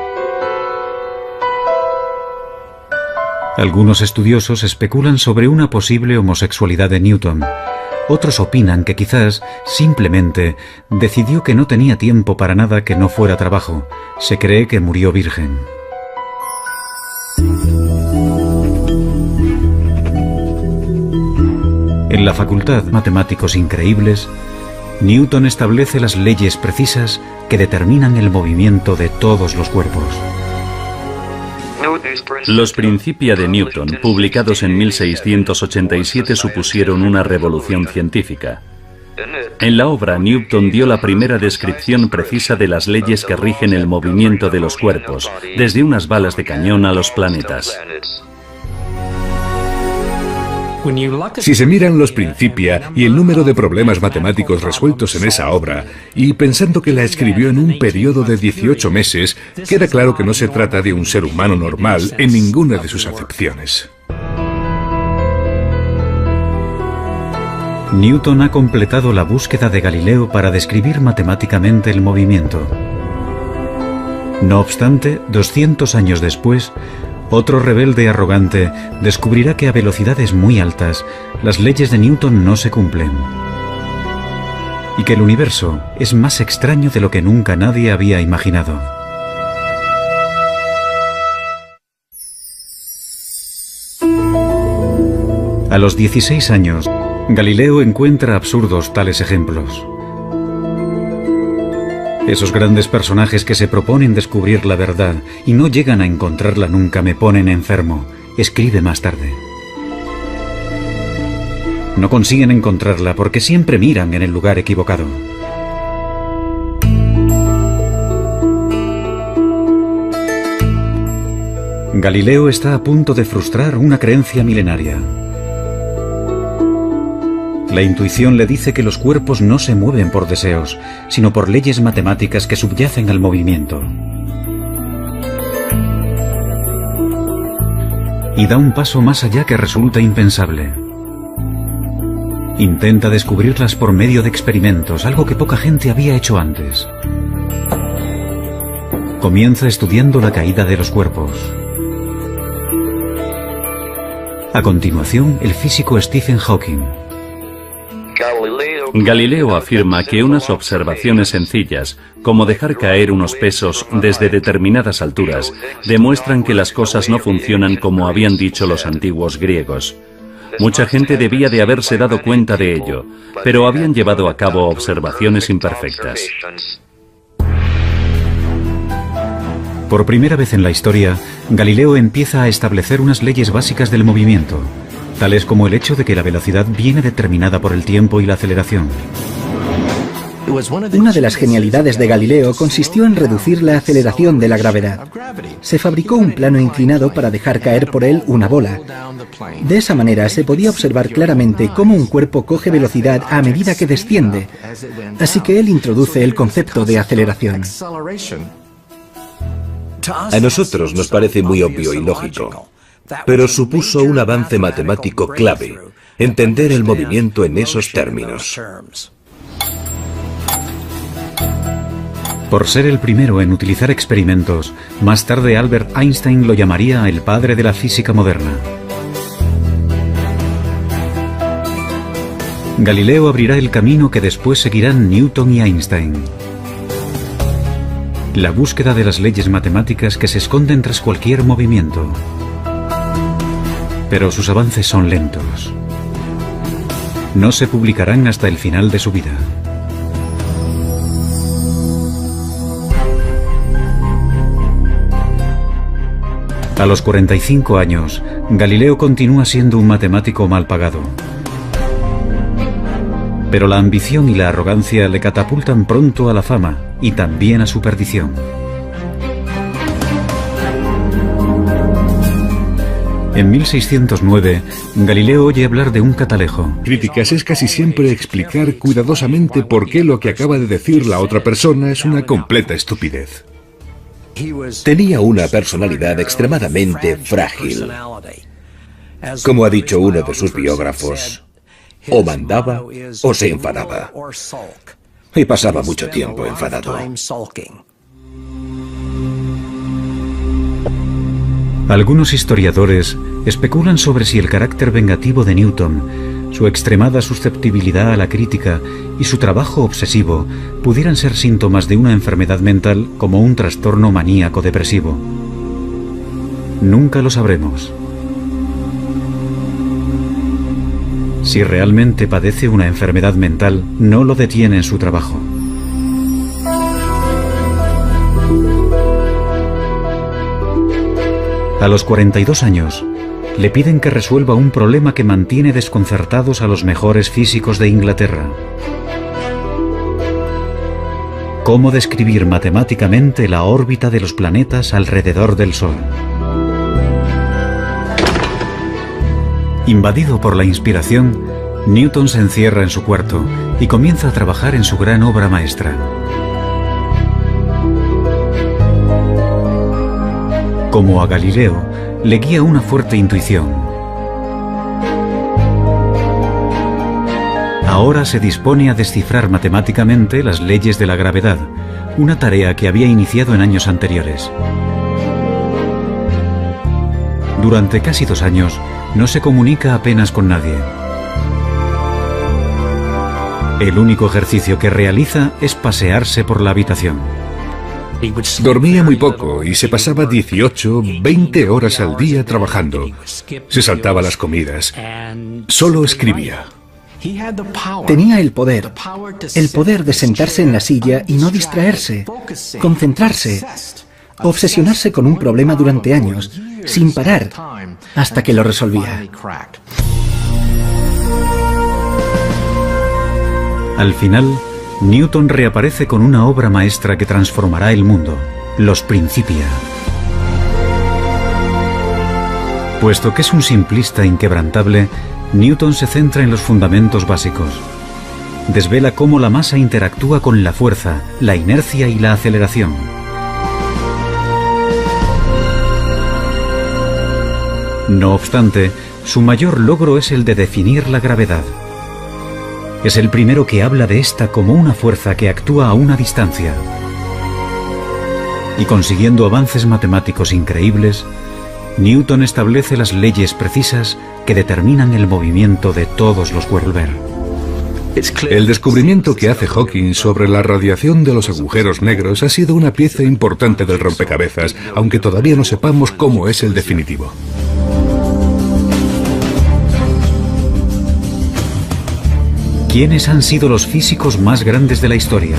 Algunos estudiosos especulan sobre una posible homosexualidad de Newton. Otros opinan que quizás, simplemente, decidió que no tenía tiempo para nada que no fuera trabajo. Se cree que murió virgen. En la Facultad de Matemáticos Increíbles, Newton establece las leyes precisas que determinan el movimiento de todos los cuerpos. Los Principia de Newton, publicados en 1687, supusieron una revolución científica. En la obra, Newton dio la primera descripción precisa de las leyes que rigen el movimiento de los cuerpos, desde unas balas de cañón a los planetas. Si se miran los Principia y el número de problemas matemáticos resueltos en esa obra, y pensando que la escribió en un periodo de 18 meses, queda claro que no se trata de un ser humano normal en ninguna de sus acepciones. Newton ha completado la búsqueda de Galileo para describir matemáticamente el movimiento. No obstante, 200 años después, otro rebelde arrogante descubrirá que a velocidades muy altas las leyes de Newton no se cumplen y que el universo es más extraño de lo que nunca nadie había imaginado. A los 16 años, Galileo encuentra absurdos tales ejemplos. Esos grandes personajes que se proponen descubrir la verdad y no llegan a encontrarla nunca me ponen enfermo, escribe más tarde. No consiguen encontrarla porque siempre miran en el lugar equivocado. Galileo está a punto de frustrar una creencia milenaria. La intuición le dice que los cuerpos no se mueven por deseos, sino por leyes matemáticas que subyacen al movimiento. Y da un paso más allá que resulta impensable. Intenta descubrirlas por medio de experimentos, algo que poca gente había hecho antes. Comienza estudiando la caída de los cuerpos. A continuación, el físico Stephen Hawking. Galileo afirma que unas observaciones sencillas, como dejar caer unos pesos desde determinadas alturas, demuestran que las cosas no funcionan como habían dicho los antiguos griegos. Mucha gente debía de haberse dado cuenta de ello, pero habían llevado a cabo observaciones imperfectas. Por primera vez en la historia, Galileo empieza a establecer unas leyes básicas del movimiento, tales como el hecho de que la velocidad viene determinada por el tiempo y la aceleración. Una de las genialidades de Galileo consistió en reducir la aceleración de la gravedad. Se fabricó un plano inclinado para dejar caer por él una bola. De esa manera se podía observar claramente cómo un cuerpo coge velocidad a medida que desciende, así que él introduce el concepto de aceleración. A nosotros nos parece muy obvio y lógico, pero supuso un avance matemático clave, entender el movimiento en esos términos. Por ser el primero en utilizar experimentos, más tarde Albert Einstein lo llamaría el padre de la física moderna. Galileo abrirá el camino que después seguirán Newton y Einstein. La búsqueda de las leyes matemáticas que se esconden tras cualquier movimiento. Pero sus avances son lentos. No se publicarán hasta el final de su vida. A los 45 años, Galileo continúa siendo un matemático mal pagado. Pero la ambición y la arrogancia le catapultan pronto a la fama y también a su perdición. En 1609, Galileo oye hablar de un catalejo. Críticas es casi siempre explicar cuidadosamente por qué lo que acaba de decir la otra persona es una completa estupidez. Tenía una personalidad extremadamente frágil. Como ha dicho uno de sus biógrafos, o mandaba o se enfadaba. Y pasaba mucho tiempo enfadado. Algunos historiadores especulan sobre si el carácter vengativo de Newton, su extremada susceptibilidad a la crítica y su trabajo obsesivo pudieran ser síntomas de una enfermedad mental como un trastorno maníaco-depresivo. Nunca lo sabremos. Si realmente padece una enfermedad mental, no lo detiene en su trabajo. A los 42 años, le piden que resuelva un problema que mantiene desconcertados a los mejores físicos de Inglaterra. ¿Cómo describir matemáticamente la órbita de los planetas alrededor del Sol? Invadido por la inspiración, Newton se encierra en su cuarto y comienza a trabajar en su gran obra maestra. Como a Galileo, le guía una fuerte intuición. Ahora se dispone a descifrar matemáticamente las leyes de la gravedad, una tarea que había iniciado en años anteriores. Durante casi 2 años, no se comunica apenas con nadie. El único ejercicio que realiza es pasearse por la habitación. Dormía muy poco y se pasaba 18, 20 horas al día trabajando. Se saltaba las comidas. Solo escribía. Tenía el poder de sentarse en la silla y no distraerse, concentrarse, obsesionarse con un problema durante años, sin parar, hasta que lo resolvía. Al final, Newton reaparece con una obra maestra que transformará el mundo, los Principia. Puesto que es un simplista inquebrantable, Newton se centra en los fundamentos básicos. Desvela cómo la masa interactúa con la fuerza, la inercia y la aceleración. No obstante, su mayor logro es el de definir la gravedad. Es el primero que habla de esta como una fuerza que actúa a una distancia. Y consiguiendo avances matemáticos increíbles, Newton establece las leyes precisas que determinan el movimiento de todos los cuerpos. El descubrimiento que hace Hawking sobre la radiación de los agujeros negros ha sido una pieza importante del rompecabezas, aunque todavía no sepamos cómo es el definitivo. ¿Quiénes han sido los físicos más grandes de la historia?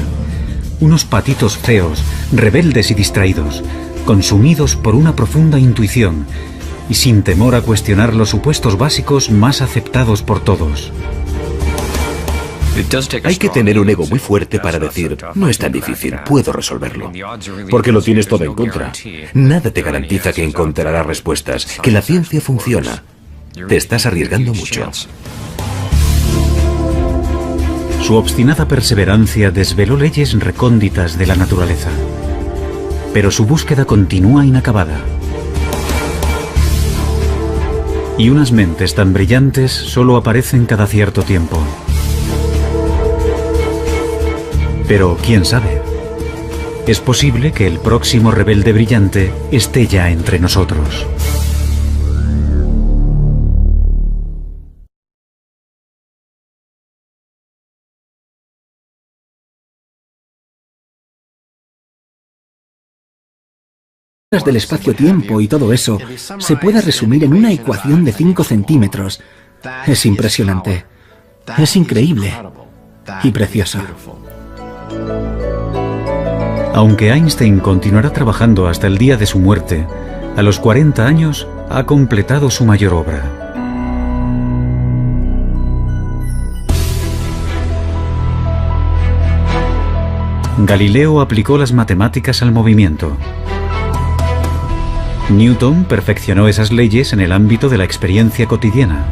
Unos patitos feos, rebeldes y distraídos, consumidos por una profunda intuición y sin temor a cuestionar los supuestos básicos más aceptados por todos. Hay que tener un ego muy fuerte para decir, no es tan difícil, puedo resolverlo. Porque lo tienes todo en contra. Nada te garantiza que encontrarás respuestas, que la ciencia funciona. Te estás arriesgando mucho. Su obstinada perseverancia desveló leyes recónditas de la naturaleza. Pero su búsqueda continúa inacabada. Y unas mentes tan brillantes solo aparecen cada cierto tiempo. Pero, ¿quién sabe? Es posible que el próximo rebelde brillante esté ya entre nosotros. Del espacio-tiempo y todo eso se pueda resumir en una ecuación de 5 centímetros. Es impresionante. Es increíble. Y precioso. Aunque Einstein continuará trabajando hasta el día de su muerte, a los 40 años ha completado su mayor obra. Galileo aplicó las matemáticas al movimiento. Newton perfeccionó esas leyes en el ámbito de la experiencia cotidiana.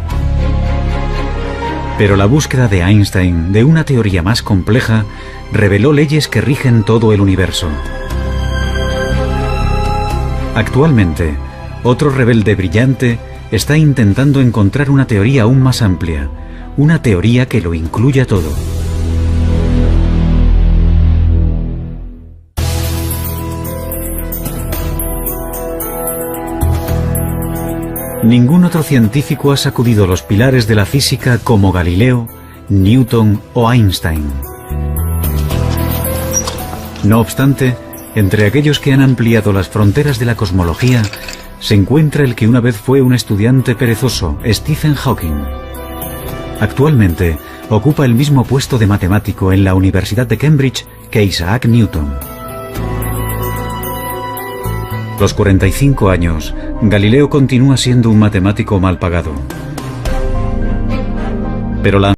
Pero la búsqueda de Einstein de una teoría más compleja reveló leyes que rigen todo el universo. Actualmente, otro rebelde brillante está intentando encontrar una teoría aún más amplia, una teoría que lo incluya todo. Ningún otro científico ha sacudido los pilares de la física como Galileo, Newton o Einstein. No obstante, entre aquellos que han ampliado las fronteras de la cosmología, se encuentra el que una vez fue un estudiante perezoso, Stephen Hawking. Actualmente, ocupa el mismo puesto de matemático en la Universidad de Cambridge que Isaac Newton. A los 45 años, Galileo continúa siendo un matemático mal pagado. Pero la